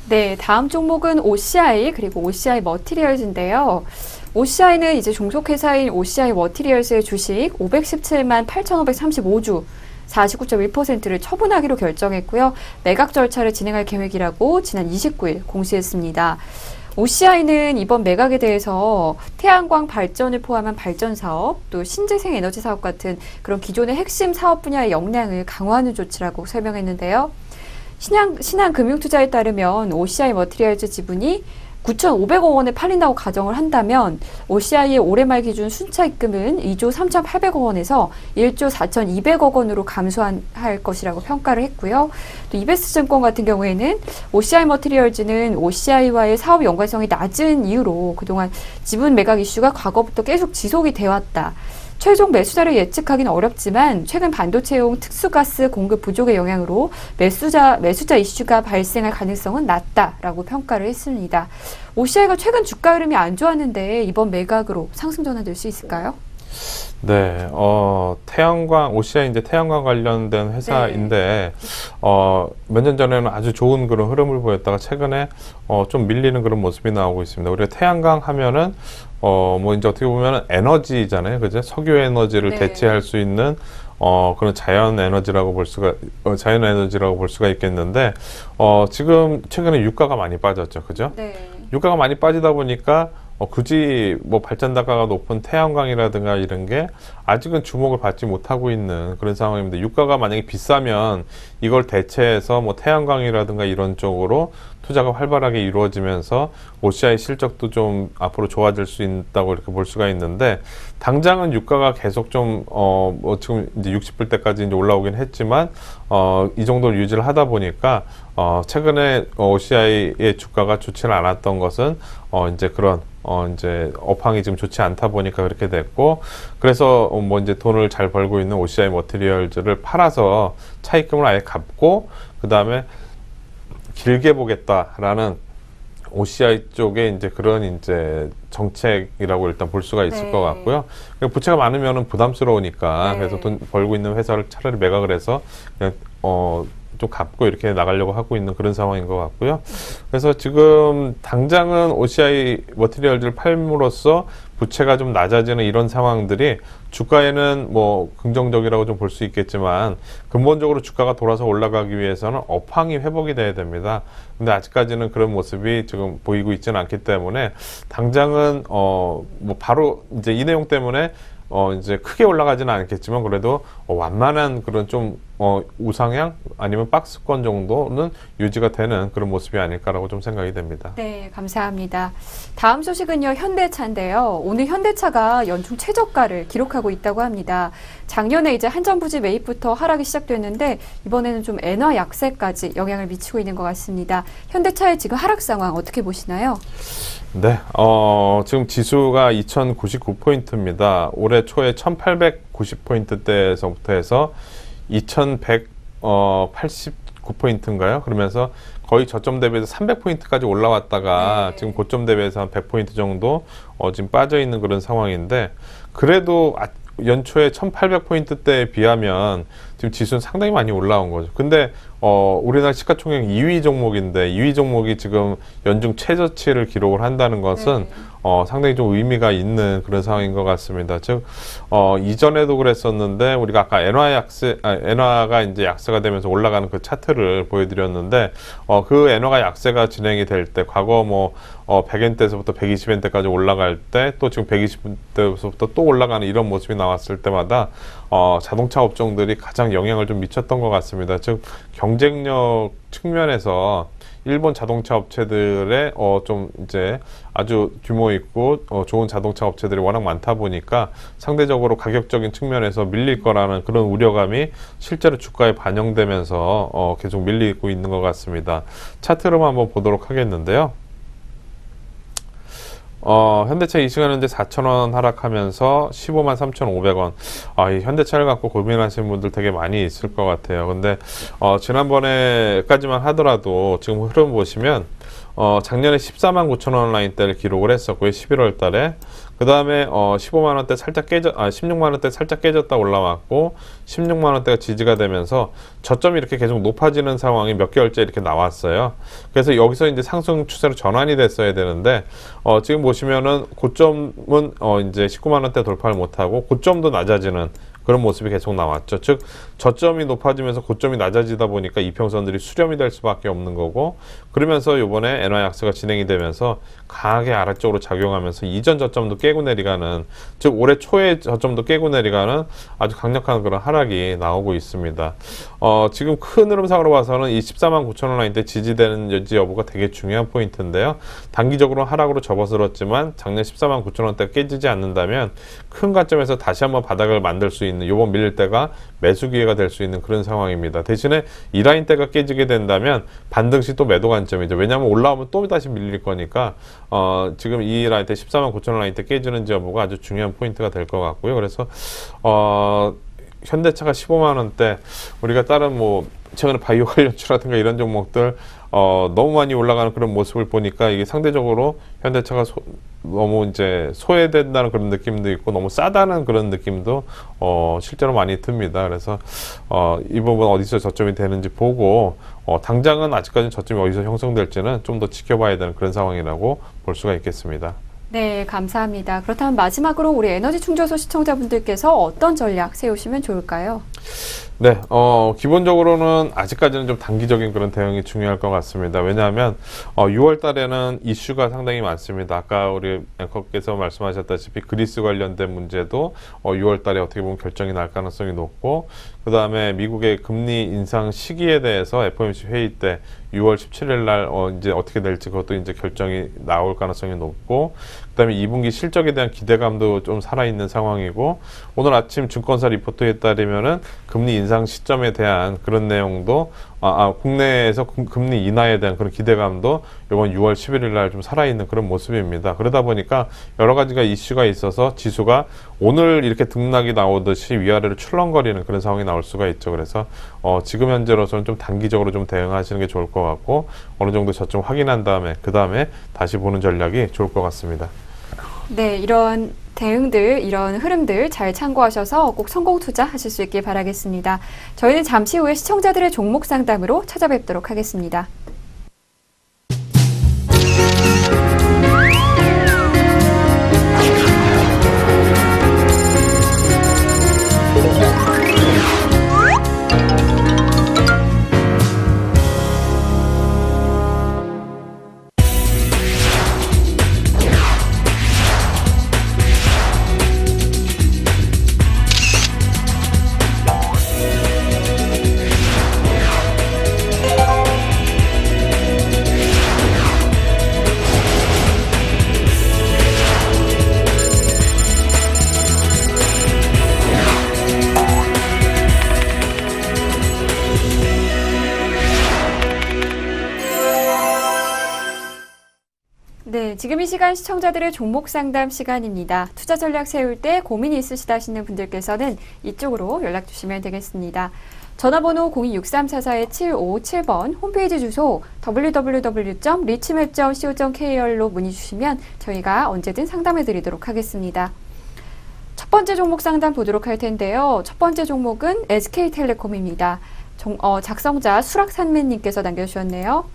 네, 다음 종목은 OCI 그리고 OCI 머티리얼즈인데요. OCI는 이제 종속회사인 OCI 머티리얼즈의 주식 517만 8,535주 49.1%를 처분하기로 결정했고요. 매각 절차를 진행할 계획이라고 지난 29일 공시했습니다. OCI는 이번 매각에 대해서 태양광 발전을 포함한 발전 사업, 또 신재생 에너지 사업 같은 그런 기존의 핵심 사업 분야의 역량을 강화하는 조치라고 설명했는데요. 신한금융투자에 따르면 OCI 머티리얼즈 지분이 9,500억 원에 팔린다고 가정을 한다면 OCI의 올해 말 기준 순차 입금은 2조 3,800억 원에서 1조 4,200억 원으로 감소할 것이라고 평가를 했고요. 또 이베스트증권 같은 경우에는 OCI 머티리얼즈는 OCI와의 사업 연관성이 낮은 이유로 그동안 지분 매각 이슈가 과거부터 계속 지속이 되어 왔다. 최종 매수자를 예측하기는 어렵지만 최근 반도체용 특수가스 공급 부족의 영향으로 매수자 이슈가 발생할 가능성은 낮다라고 평가를 했습니다. OCI가 최근 주가 흐름이 안 좋았는데 이번 매각으로 상승 전환될 수 있을까요? 네, 태양광, OCI 이제 태양광 관련된 회사인데, 몇 년 전에는 아주 좋은 그런 흐름을 보였다가 최근에, 좀 밀리는 그런 모습이 나오고 있습니다. 우리가 태양광 하면은, 뭐 이제 어떻게 보면은 에너지잖아요. 그죠? 석유 에너지를 네. 대체할 수 있는, 그런 자연 에너지라고 볼 수가 있겠는데, 지금 최근에 유가가 많이 빠졌죠. 그죠? 네. 유가가 많이 빠지다 보니까, 굳이 뭐 발전단가가 높은 태양광이라든가 이런 게 아직은 주목을 받지 못하고 있는 그런 상황입니다. 유가가 만약에 비싸면 이걸 대체해서 뭐 태양광이라든가 이런 쪽으로 투자가 활발하게 이루어지면서 OCI 실적도 좀 앞으로 좋아질 수 있다고 이렇게 볼 수가 있는데, 당장은 유가가 계속 좀, 뭐 지금 이제 60불대까지 이제 올라오긴 했지만, 이 정도를 유지를 하다 보니까, 최근에 OCI의 주가가 좋지는 않았던 것은, 이제 그런, 이제 업황이 좀 좋지 않다 보니까 그렇게 됐고, 그래서 뭐 이제 돈을 잘 벌고 있는 OCI 머티리얼즈를 팔아서 차입금을 아예 갚고, 그 다음에 길게 보겠다라는 OCI 쪽에 이제 그런 이제 정책이라고 일단 볼 수가 있을 네. 것 같고요. 부채가 많으면은 부담스러우니까 네. 그래서 돈 벌고 있는 회사를 차라리 매각을 해서 그냥 좀 갚고 이렇게 나가려고 하고 있는 그런 상황인 것 같고요. 그래서 지금 당장은 OCI 머티리얼즈를 팔므로써 부채가 좀 낮아지는 이런 상황들이 주가에는 뭐 긍정적이라고 좀 볼 수 있겠지만, 근본적으로 주가가 돌아서 올라가기 위해서는 업황이 회복이 돼야 됩니다. 근데 아직까지는 그런 모습이 지금 보이고 있지는 않기 때문에 당장은 뭐 바로 이제 이 내용 때문에 이제 크게 올라가지는 않겠지만 그래도 완만한 그런 좀 우상향 아니면 박스권 정도는 유지가 되는 그런 모습이 아닐까라고 좀 생각이 됩니다. 네, 감사합니다. 다음 소식은요, 현대차인데요. 오늘 현대차가 연중 최저가를 기록하고 있다고 합니다. 작년에 이제 한전부지 매입부터 하락이 시작됐는데 이번에는 좀 엔화 약세까지 영향을 미치고 있는 것 같습니다. 현대차의 지금 하락 상황 어떻게 보시나요? 네, 지금 지수가 2099포인트입니다. 올해 초에 1890포인트대에서부터 해서 2189포인트인가요? 그러면서 거의 저점 대비해서 300포인트까지 올라왔다가 네. 지금 고점 대비해서 한 100포인트 정도 지금 빠져 있는 그런 상황인데, 그래도 연초에 1800포인트대에 비하면 지금 지수는 상당히 많이 올라온 거죠. 근데 우리나라 시가총액 2위 종목인데 2위 종목이 지금 연중 최저치를 기록을 한다는 것은 상당히 좀 의미가 있는 그런 상황인 것 같습니다. 즉 이전에도 그랬었는데 우리가 아까 엔화가 이제 약세가 되면서 올라가는 그 차트를 보여드렸는데 그 엔화가 약세가 진행이 될 때 과거 뭐 100엔대에서부터 120엔대까지 올라갈 때 또 지금 120엔대에서부터 또 올라가는 이런 모습이 나왔을 때마다 자동차 업종들이 가장 영향을 좀 미쳤던 것 같습니다. 즉 경쟁력 측면에서 일본 자동차 업체들의 좀 이제 아주 규모 있고 좋은 자동차 업체들이 워낙 많다 보니까 상대적으로 가격적인 측면에서 밀릴 거라는 그런 우려감이 실제로 주가에 반영되면서 계속 밀리고 있는 것 같습니다. 차트로만 한번 보도록 하겠는데요. 현대차 이 시간 현재 4,000원 하락하면서 15만 3,500원. 이 현대차를 갖고 고민하시는 분들 되게 많이 있을 것 같아요. 근데, 지난번에까지만 하더라도 지금 흐름 보시면, 작년에 14만 9천원 라인대를 기록을 했었고요. 11월 달에. 그 다음에 15만원대 살짝 16만원대 살짝 깨졌다 올라왔고 16만원대가 지지가 되면서 저점이 이렇게 계속 높아지는 상황이 몇 개월째 이렇게 나왔어요. 그래서 여기서 이제 상승 추세로 전환이 됐어야 되는데 지금 보시면은 고점은 이제 19만원대 돌파를 못하고 고점도 낮아지는 그런 모습이 계속 나왔죠. 즉 저점이 높아지면서 고점이 낮아지다 보니까 이평선들이 수렴이 될 수밖에 없는 거고, 그러면서 이번에 엔화 약세가 진행이 되면서 강하게 아래쪽으로 작용하면서 이전 저점도 깨고 내려가는, 즉 올해 초에 저점도 깨고 내려가는 아주 강력한 그런 하락이 나오고 있습니다. 지금 큰 흐름상으로 봐서는 이 14만 9천 원 라인대 지지되는 여지 여부가 되게 중요한 포인트인데요. 단기적으로 하락으로 접어들었지만 작년 14만 9천 원대가 깨지지 않는다면 큰 관점에서 다시 한번 바닥을 만들 수 있는, 요번 밀릴 때가 매수 기회가 될 수 있는 그런 상황입니다. 대신에 이 라인대가 깨지게 된다면 반등 시 또 매도 관점이죠. 왜냐하면 올라오면 또 다시 밀릴 거니까 지금 이 라인대 14만 9천 원 라인대 깨지는지 여부가 아주 중요한 포인트가 될 것 같고요. 그래서 현대차가 15만 원대, 우리가 다른 뭐 최근에 바이오 관련주라든가 이런 종목들 너무 많이 올라가는 그런 모습을 보니까 이게 상대적으로 현대차가 너무 이제 소외된다는 그런 느낌도 있고 너무 싸다는 그런 느낌도 실제로 많이 듭니다. 그래서 이 부분 어디서 저점이 되는지 보고 당장은 아직까지는 저점이 어디서 형성될지는 좀 더 지켜봐야 되는 그런 상황이라고 볼 수가 있겠습니다. 네, 감사합니다. 그렇다면 마지막으로 우리 에너지 충전소 시청자분들께서 어떤 전략 세우시면 좋을까요? 네, 기본적으로는 아직까지는 좀 단기적인 그런 대응이 중요할 것 같습니다. 왜냐하면 6월 달에는 이슈가 상당히 많습니다. 아까 우리 앵커께서 말씀하셨다시피 그리스 관련된 문제도 6월 달에 어떻게 보면 결정이 날 가능성이 높고, 그 다음에 미국의 금리 인상 시기에 대해서 FOMC 회의 때 6월 17일 날 이제 어떻게 될지 그것도 이제 결정이 나올 가능성이 높고, 그 다음에 2분기 실적에 대한 기대감도 좀 살아있는 상황이고, 오늘 아침 증권사 리포트에 따르면은 금리 인상 시점에 대한 그런 내용도 국내에서 금리 인하에 대한 그런 기대감도 이번 6월 11일 날 좀 살아있는 그런 모습입니다. 그러다 보니까 여러 가지가 이슈가 있어서 지수가 오늘 이렇게 등락이 나오듯이 위아래로 출렁거리는 그런 상황이 나올 수가 있죠. 그래서 지금 현재로서는 좀 단기적으로 좀 대응하시는 게 좋을 것 같고, 어느 정도 저점 확인한 다음에 그 다음에 다시 보는 전략이 좋을 것 같습니다. 네, 이런 대응들, 이런 흐름들 잘 참고하셔서 꼭 성공 투자하실 수 있길 바라겠습니다. 저희는 잠시 후에 시청자들의 종목 상담으로 찾아뵙도록 하겠습니다. 네, 지금 이 시간 시청자들의 종목 상담 시간입니다. 투자 전략 세울 때 고민이 있으시다 하시는 분들께서는 이쪽으로 연락 주시면 되겠습니다. 전화번호 026344-7557번, 홈페이지 주소 www.richmap.co.kr로 문의 주시면 저희가 언제든 상담해 드리도록 하겠습니다. 첫 번째 종목 상담 보도록 할 텐데요. 첫 번째 종목은 SK텔레콤입니다. 작성자 수락산매님께서 남겨주셨네요.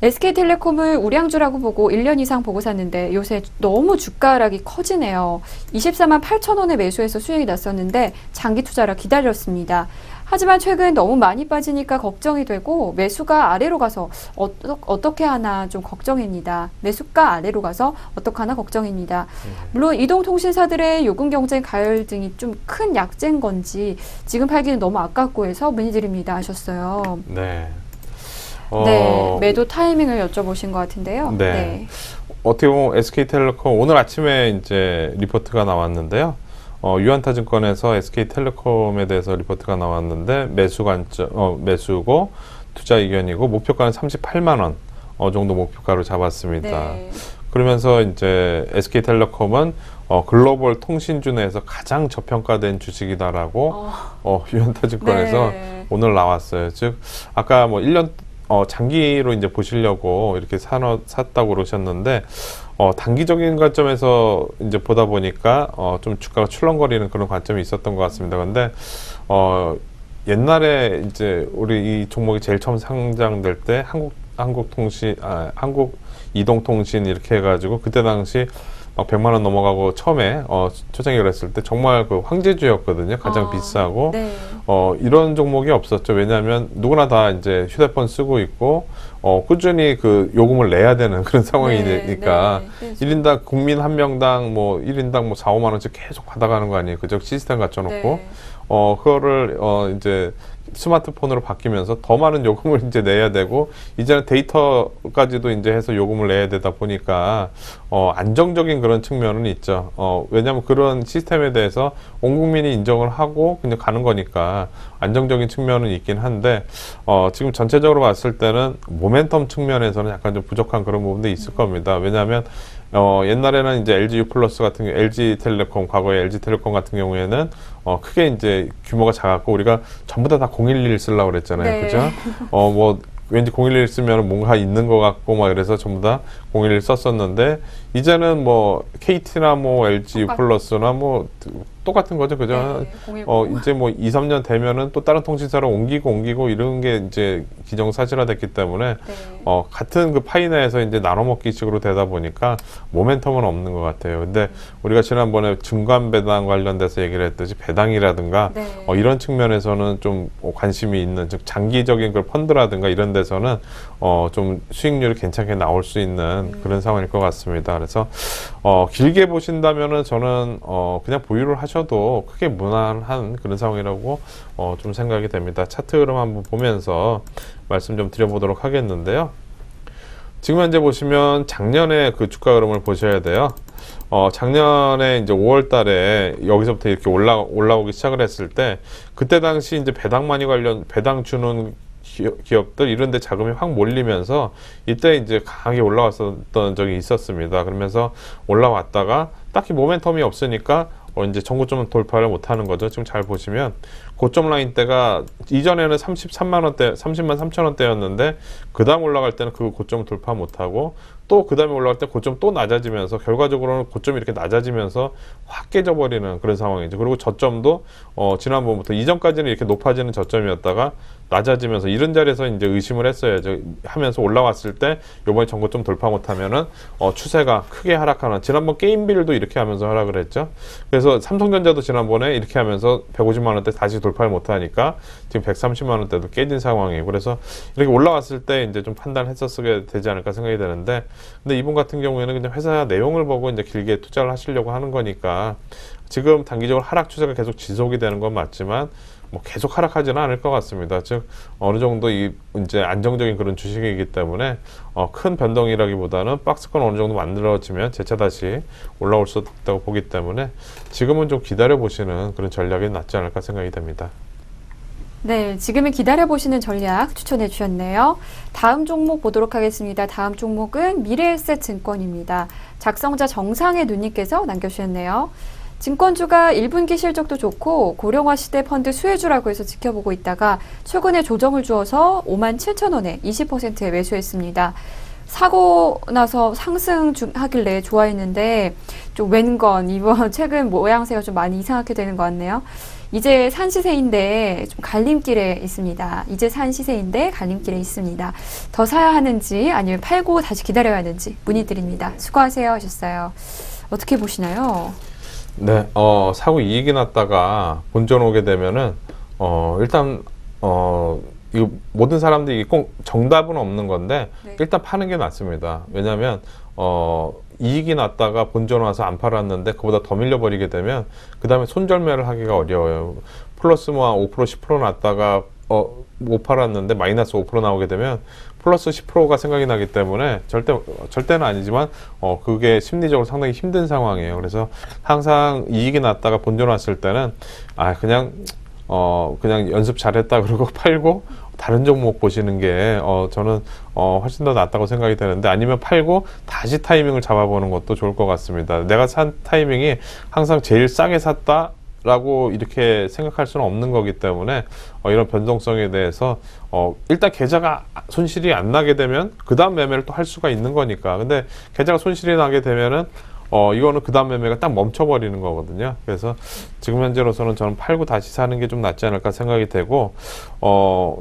SK텔레콤을 우량주라고 보고 1년 이상 보고 샀는데 요새 너무 주가 하락이 커지네요. 24만 8천 원에 매수해서 수익이 났었는데 장기 투자라 기다렸습니다. 하지만 최근 너무 많이 빠지니까 걱정이 되고 매수가 아래로 가서 어떻게 하나 좀 걱정입니다. 매수가 아래로 가서 어떻게 하나 걱정입니다. 물론 이동통신사들의 요금 경쟁 가열 등이 좀 큰 약재인 건지 지금 팔기는 너무 아깝고 해서 문의드립니다 하셨어요. 네. 네, 매도 타이밍을 여쭤보신 것 같은데요. 네. 네. 어떻게 보면 SK텔레콤 오늘 아침에 이제 리포트가 나왔는데요. 유한타증권에서 SK텔레콤에 대해서 리포트가 나왔는데 매수고 투자 의견이고 목표가는 38만 원 정도 목표가로 잡았습니다. 네. 그러면서 이제 SK텔레콤은 글로벌 통신주 내에서 가장 저평가된 주식이다라고 유한타증권에서 네. 오늘 나왔어요. 즉 아까 뭐 1년 장기로 이제 보시려고 이렇게 샀다고 그러셨는데, 단기적인 관점에서 이제 보다 보니까, 좀 주가가 출렁거리는 그런 관점이 있었던 것 같습니다. 근데, 옛날에 이제 우리 이 종목이 제일 처음 상장될 때 한국이동통신 이렇게 해가지고 그때 당시 막 100만 원 넘어가고 처음에 초창기 그랬을 때 정말 그 황제주였거든요. 가장 비싸고 네. 이런 종목이 없었죠. 왜냐하면 누구나 다 이제 휴대폰 쓰고 있고 꾸준히 그 요금을 내야 되는 그런 상황이니까 네. 1인당 국민 한 명당 뭐 1인당 뭐 4, 5만 원씩 계속 받아가는 거 아니에요. 그저 시스템 갖춰놓고 그거를 이제 스마트폰으로 바뀌면서 더 많은 요금을 이제 내야 되고 이제는 데이터까지도 이제 해서 요금을 내야 되다 보니까 안정적인 그런 측면은 있죠. 왜냐하면 그런 시스템에 대해서 온 국민이 인정을 하고 그냥 가는 거니까 안정적인 측면은 있긴 한데 지금 전체적으로 봤을 때는 모멘텀 측면에서는 약간 좀 부족한 그런 부분도 있을 겁니다. 왜냐하면 옛날에는 이제 LG U+ 같은 경우, LG텔레콤, 과거에 LG텔레콤 같은 경우에는 크게 이제 규모가 작았고 우리가 전부 다 011 쓰려고 그랬잖아요. 네. 그죠? 뭐 왠지 011 쓰면 뭔가 있는 것 같고 막 이래서 전부 다 011 썼었는데 이제는 뭐 KT나 뭐 LG U+나 뭐 똑같은 거죠. 그죠? 네, 이제 뭐 2, 3년 되면은 또 다른 통신사로 옮기고 이런 게 이제 기정사실화 됐기 때문에 같은 그 파이 내에서 이제 나눠먹기 식으로 되다 보니까 모멘텀은 없는 것 같아요. 근데 우리가 지난번에 중간 배당 관련돼서 얘기를 했듯이 배당이라든가 이런 측면에서는 좀 관심이 있는 즉 장기적인 그 펀드라든가 이런 데서는 좀 수익률이 괜찮게 나올 수 있는 그런 상황일 것 같습니다. 그래서 길게 보신다면은 저는 그냥 보유를 하셔도 크게 무난한 그런 상황이라고 좀 생각이 됩니다. 차트 흐름 한번 보면서 말씀 좀 드려보도록 하겠는데요. 지금 현재 보시면 작년에 그 주가 흐름을 보셔야 돼요. 작년에 이제 5월 달에 여기서부터 이렇게 올라오기 시작을 했을 때 그때 당시 이제 배당 주는 기업들 이런 데 자금이 확 몰리면서 이때 이제 강하게 올라왔었던 적이 있었습니다. 그러면서 올라왔다가 딱히 모멘텀이 없으니까 이제 전고점 돌파를 못 하는 거죠. 지금 잘 보시면 고점 라인 때가 이전에는 33만 원대, 30만 3천 원대였는데 그 다음 올라갈 때는 그 고점을 돌파 못 하고 또 그 다음에 올라갈 때 고점 또 낮아지면서 결과적으로는 고점이 이렇게 낮아지면서 확 깨져버리는 그런 상황이죠. 그리고 저점도 지난번부터 이전까지는 이렇게 높아지는 저점이었다가 낮아지면서 이런 자리에서 이제 의심을 했어야죠. 하면서 올라왔을 때 요번에 전고점 돌파 못하면은 추세가 크게 하락하는 지난번 게임빌도 이렇게 하면서 하락을 했죠. 그래서 삼성전자도 지난번에 이렇게 하면서 150만 원대 다시 돌파를 못하니까 지금 130만 원대도 깨진 상황이에요. 그래서 이렇게 올라왔을 때 이제 좀 판단했었어야 되지 않을까 생각이 되는데 근데 이분 같은 경우에는 그냥 회사 내용을 보고 이제 길게 투자를 하시려고 하는 거니까 지금 단기적으로 하락 추세가 계속 지속이 되는 건 맞지만 뭐 계속 하락하지는 않을 것 같습니다. 즉 어느 정도 이제 안정적인 그런 주식이기 때문에 큰 변동이라기보다는 박스권 어느 정도 만들어지면 재차 다시 올라올 수 있다고 보기 때문에 지금은 좀 기다려 보시는 그런 전략이 낫지 않을까 생각이 됩니다. 네, 지금은 기다려보시는 전략 추천해 주셨네요. 다음 종목 보도록 하겠습니다. 다음 종목은 미래에셋증권입니다. 작성자 정상의 누님께서 남겨주셨네요. 증권주가 1분기 실적도 좋고 고령화 시대 펀드 수혜주라고 해서 지켜보고 있다가 최근에 조정을 주어서 57,000원에 20%에 매수했습니다. 사고 나서 상승하길래 좋아했는데 좀 웬건 이번 최근 모양새가 좀 많이 이상하게 되는 것 같네요. 이제 산 시세인데 좀 갈림길에 있습니다. 이제 산 시세인데 갈림길에 있습니다. 더 사야 하는지 아니면 팔고 다시 기다려야 하는지 문의드립니다. 수고하세요 하셨어요. 어떻게 보시나요? 네, 사고 이익이 났다가 본전 오게 되면은 일단 이거 모든 사람들이 꼭 정답은 없는 건데 일단 파는 게 낫습니다. 왜냐하면 이익이 났다가 본전 와서 안 팔았는데 그보다 더 밀려버리게 되면 그 다음에 손절매를 하기가 어려워요. 플러스 뭐 5% 10% 났다가 못 팔았는데 마이너스 5% 나오게 되면 플러스 10%가 생각이 나기 때문에 절대는 아니지만 그게 심리적으로 상당히 힘든 상황이에요. 그래서 항상 이익이 났다가 본전 왔을 때는 그냥 연습 잘했다 그러고 팔고 다른 종목 보시는 게 저는 훨씬 더 낫다고 생각이 되는데 아니면 팔고 다시 타이밍을 잡아보는 것도 좋을 것 같습니다. 내가 산 타이밍이 항상 제일 싸게 샀다 라고 이렇게 생각할 수는 없는 거기 때문에 이런 변동성에 대해서 일단 계좌가 손실이 안 나게 되면 그 다음 매매를 또 할 수가 있는 거니까. 근데 계좌가 손실이 나게 되면은 이거는 그 다음 매매가 딱 멈춰버리는 거거든요. 그래서 지금 현재로서는 저는 팔고 다시 사는 게 좀 낫지 않을까 생각이 되고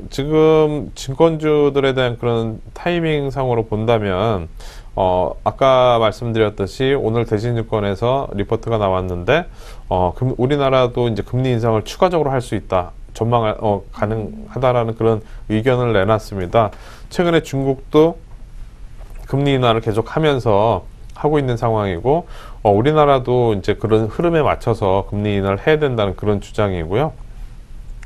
지금 증권주들에 대한 그런 타이밍 상으로 본다면 아까 말씀드렸듯이 오늘 대신증권에서 리포트가 나왔는데, 우리나라도 이제 금리 인상을 추가적으로 할 수 있다. 가능하다라는 그런 의견을 내놨습니다. 최근에 중국도 금리 인하를 계속 하면서 하고 있는 상황이고, 우리나라도 이제 그런 흐름에 맞춰서 금리 인하를 해야 된다는 그런 주장이고요.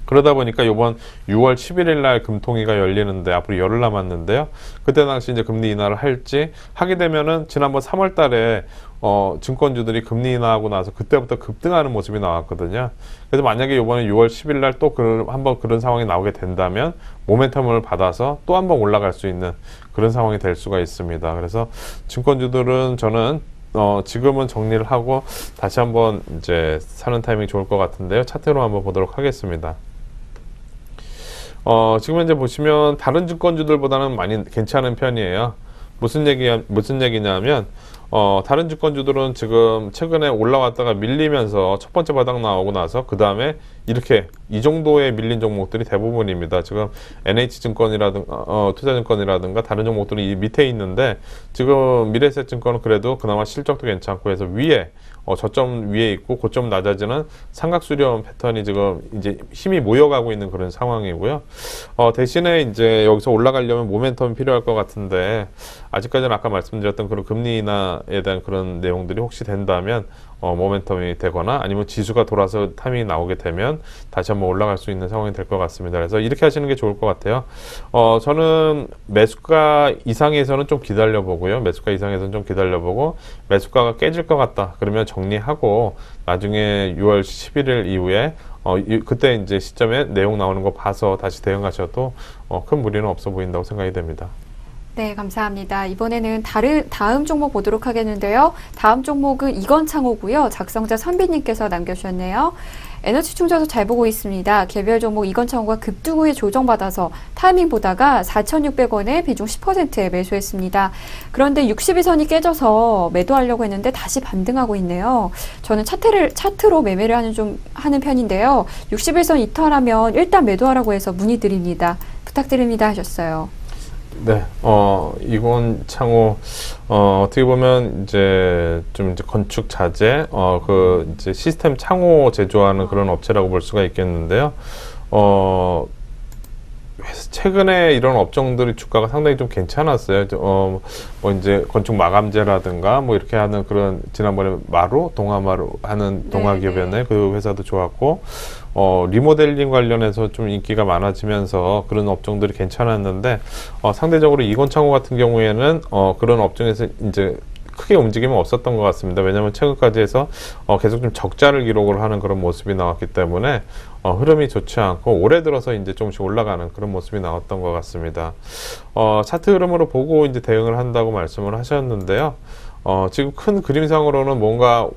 그러다 보니까 이번 6월 11일 날 금통위가 열리는데 앞으로 열흘 남았는데요. 그때 당시 이제 금리 인하를 하게 되면은 지난번 3월 달에 증권주들이 금리 인하하고 나서 그때부터 급등하는 모습이 나왔거든요. 그래서 만약에 이번에 6월 10일 날 또 한번 그런 상황이 나오게 된다면 모멘텀을 받아서 또 한번 올라갈 수 있는 그런 상황이 될 수가 있습니다. 그래서 증권주들은 저는 지금은 정리를 하고 다시 한번 이제 사는 타이밍이 좋을 것 같은데요. 차트로 한번 보도록 하겠습니다. 지금 현재 보시면 다른 증권주들보다는 많이 괜찮은 편이에요. 무슨 얘기냐면, 다른 증권주들은 지금 최근에 올라왔다가 밀리면서 첫 번째 바닥 나오고 나서 그 다음에 이렇게 이 정도의 밀린 종목들이 대부분입니다. 지금 NH증권이라든가 투자증권이라든가 다른 종목들은 이 밑에 있는데, 지금 미래에셋증권은 그래도 그나마 실적도 괜찮고 해서 위에 저점 위에 있고 고점 낮아지는 삼각수렴 패턴이 지금 이제 힘이 모여가고 있는 그런 상황이고요. 대신에 이제 여기서 올라가려면 모멘텀이 필요할 것 같은데, 아직까지는 아까 말씀드렸던 그런 금리 인하에 대한 그런 내용들이 혹시 된다면 모멘텀이 되거나 아니면 지수가 돌아서 타이밍이 나오게 되면 다시 한번 올라갈 수 있는 상황이 될 것 같습니다. 그래서 이렇게 하시는 게 좋을 것 같아요. 저는 매수가 이상에서는 좀 기다려 보고요. 매수가 이상에서는 좀 기다려 보고, 매수가가 깨질 것 같다 그러면 정리하고 나중에 6월 11일 이후에 그때 이제 시점에 내용 나오는 거 봐서 다시 대응하셔도 큰 무리는 없어 보인다고 생각이 됩니다. 네, 감사합니다. 이번에는 다음 종목 보도록 하겠는데요. 다음 종목은 이건창호고요. 작성자 선비님께서 남겨주셨네요. 에너지 충전소 잘 보고 있습니다. 개별 종목 이건창호가 급등 후에 조정받아서 타이밍 보다가 4,600원에 비중 10%에 매수했습니다. 그런데 60일선이 깨져서 매도하려고 했는데 다시 반등하고 있네요. 저는 차트로 매매를 하는 편인데요. 60일선 이탈하면 일단 매도하라고 해서 문의드립니다. 부탁드립니다 하셨어요. 네, 이건창호, 어떻게 보면 이제 건축 자재, 이제 시스템 창호 제조하는 그런 업체라고 볼 수가 있겠는데요. 최근에 이런 업종들이 주가가 상당히 좀 괜찮았어요. 이제 건축 마감재라든가 이렇게 하는 그런, 지난번에 동아마루 하는 동아기업이었나요? 그 회사도 좋았고, 리모델링 관련해서 좀 인기가 많아지면서 그런 업종들이 괜찮았는데, 상대적으로 이건창호 같은 경우에는, 그런 업종에서 이제 크게 움직임은 없었던 것 같습니다. 왜냐하면 최근까지 해서 계속 좀 적자를 기록을 하는 그런 모습이 나왔기 때문에 흐름이 좋지 않고, 올해 들어서 이제 조금씩 올라가는 그런 모습이 나왔던 것 같습니다. 차트 흐름으로 보고 이제 대응을 한다고 말씀을 하셨는데요. 지금 큰 그림상으로는 뭔가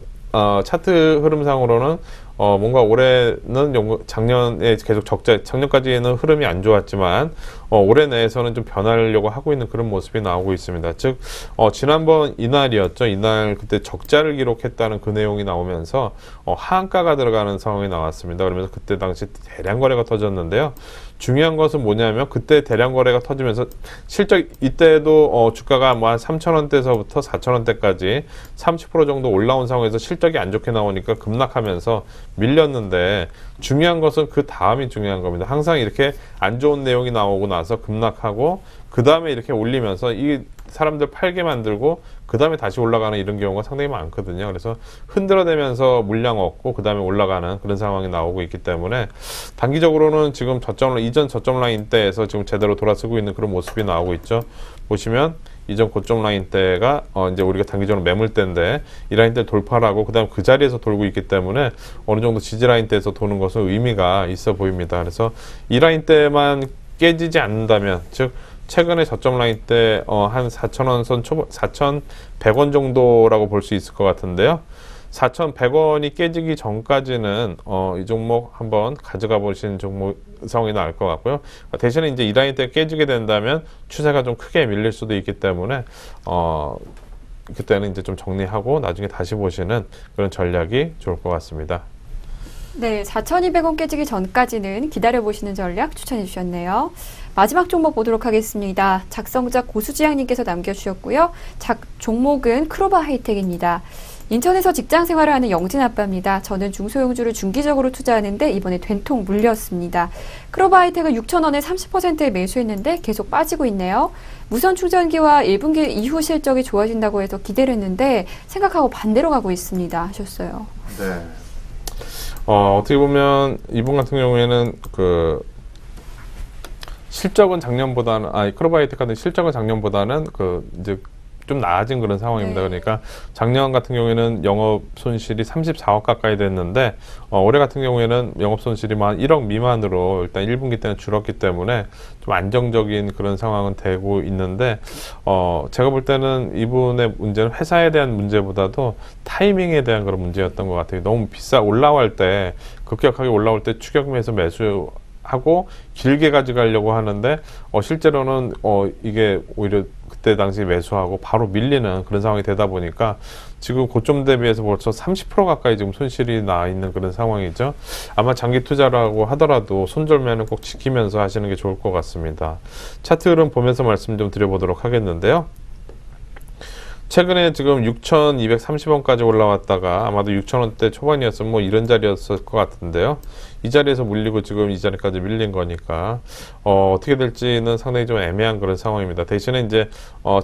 차트 흐름상으로는 뭔가 올해는 작년에 계속 작년까지는 흐름이 안 좋았지만 올해 내에서는 좀 변하려고 하고 있는 그런 모습이 나오고 있습니다. 즉 지난번 이날이었죠. 이날 그때 적자를 기록했다는 그 내용이 나오면서 하한가가 들어가는 상황이 나왔습니다. 그러면서 그때 당시 대량 거래가 터졌는데요. 중요한 것은 뭐냐면 그때 대량 거래가 터지면서 실적 이때도 주가가 뭐 한 3,000원대에서부터 4,000원대까지 30% 정도 올라온 상황에서 실적이 안 좋게 나오니까 급락하면서 밀렸는데, 중요한 것은 그 다음이 중요한 겁니다. 항상 이렇게 안 좋은 내용이 나오고 나서 급락하고 그 다음에 이렇게 올리면서 이 사람들 팔게 만들고 그 다음에 다시 올라가는 이런 경우가 상당히 많거든요. 그래서 흔들어대면서 물량 얻고 그 다음에 올라가는 그런 상황이 나오고 있기 때문에 단기적으로는 지금 이전 저점 라인대에서 지금 제대로 돌아서고 있는 그런 모습이 나오고 있죠. 보시면 이전 고점 라인대가 이제 우리가 단기적으로 매물대인데 이 라인대 돌파를 하고 그 다음 그 자리에서 돌고 있기 때문에 어느 정도 지지 라인대에서 도는 것은 의미가 있어 보입니다. 그래서 이 라인대만 깨지지 않는다면, 즉 최근에 저점 라인 때 한 4,000원 선 초반 4,100원 정도라고 볼 수 있을 것 같은데요. 4,100원이 깨지기 전까지는 이 종목 한번 가져가 보시는 종목 상황이 나을 것 같고요. 대신에 이제 이 라인 때 깨지게 된다면 추세가 좀 크게 밀릴 수도 있기 때문에 그때는 이제 좀 정리하고 나중에 다시 보시는 그런 전략이 좋을 것 같습니다. 네, 4,200원 깨지기 전까지는 기다려보시는 전략 추천해 주셨네요. 마지막 종목 보도록 하겠습니다. 작성자 고수지향님께서 남겨주셨고요. 종목은 크로바 하이텍입니다. 인천에서 직장 생활을 하는 영진 아빠입니다. 저는 중소형주를 중기적으로 투자하는데 이번에 된통 물렸습니다. 크로바 하이텍은 6,000원에 30%에 매수했는데 계속 빠지고 있네요. 무선 충전기와 1분기 이후 실적이 좋아진다고 해서 기대를 했는데 생각하고 반대로 가고 있습니다. 하셨어요. 네. 어떻게 보면 이분 같은 경우에는 실적은 작년보다는 크로바 하이텍 같은 실적은 작년보다는 이제 좀 나아진 그런 상황입니다. 네. 그러니까 작년 같은 경우에는 영업 손실이 34억 가까이 됐는데 올해 같은 경우에는 영업 손실이 한 1억 미만으로 일단 1분기 때는 줄었기 때문에 좀 안정적인 그런 상황은 되고 있는데 제가 볼 때는 이분의 문제는 회사에 대한 문제보다도 타이밍에 대한 그런 문제였던 것 같아요. 너무 올라갈 때 급격하게 올라올 때 추격매수 매수하고 길게 가져가려고 하는데 실제로는 이게 오히려 그때 당시 매수하고 바로 밀리는 그런 상황이 되다 보니까 지금 고점 대비해서 벌써 30% 가까이 지금 손실이 나 있는 그런 상황이죠. 아마 장기 투자라고 하더라도 손절매는 꼭 지키면서 하시는 게 좋을 것 같습니다. 차트 흐름 보면서 말씀 좀 드려보도록 하겠는데요. 최근에 지금 6,230원까지 올라왔다가 아마도 6,000원대 초반이었으면 뭐 이런 자리였을 것 같은데요. 이 자리에서 물리고 지금 이 자리까지 밀린 거니까 어떻게 될지는 상당히 좀 애매한 그런 상황입니다. 대신에 이제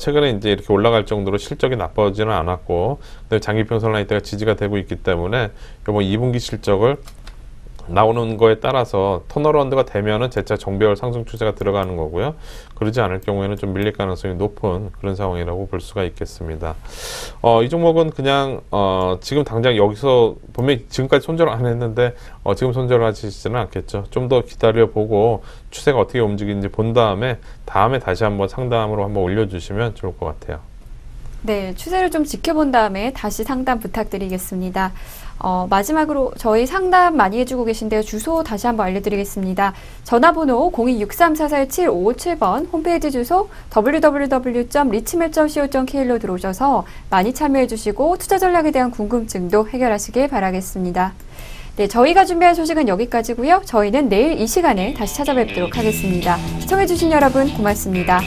최근에 이제 이렇게 올라갈 정도로 실적이 나빠지는 않았고 장기평선 라인대가 지지가 되고 있기 때문에 뭐 2분기 실적을 나오는 거에 따라서 턴어라운드가 되면은 재차 정배열 상승 추세가 들어가는 거고요. 그러지 않을 경우에는 좀 밀릴 가능성이 높은 그런 상황이라고 볼 수가 있겠습니다. 이 종목은 그냥 지금 당장 여기서 분명히 지금까지 손절 안 했는데 지금 손절하시지는 않겠죠. 좀 더 기다려보고 추세가 어떻게 움직이는지 본 다음에 다시 한번 상담으로 한번 올려주시면 좋을 것 같아요. 네, 추세를 좀 지켜본 다음에 다시 상담 부탁드리겠습니다. 마지막으로 저희 상담 많이 해주고 계신데요. 주소 다시 한번 알려드리겠습니다. 전화번호 02-6344-7557번, 홈페이지 주소 www.richmail.co.kr로 들어오셔서 많이 참여해주시고 투자 전략에 대한 궁금증도 해결하시길 바라겠습니다. 네, 저희가 준비한 소식은 여기까지고요. 저희는 내일 이 시간에 다시 찾아뵙도록 하겠습니다. 시청해주신 여러분 고맙습니다.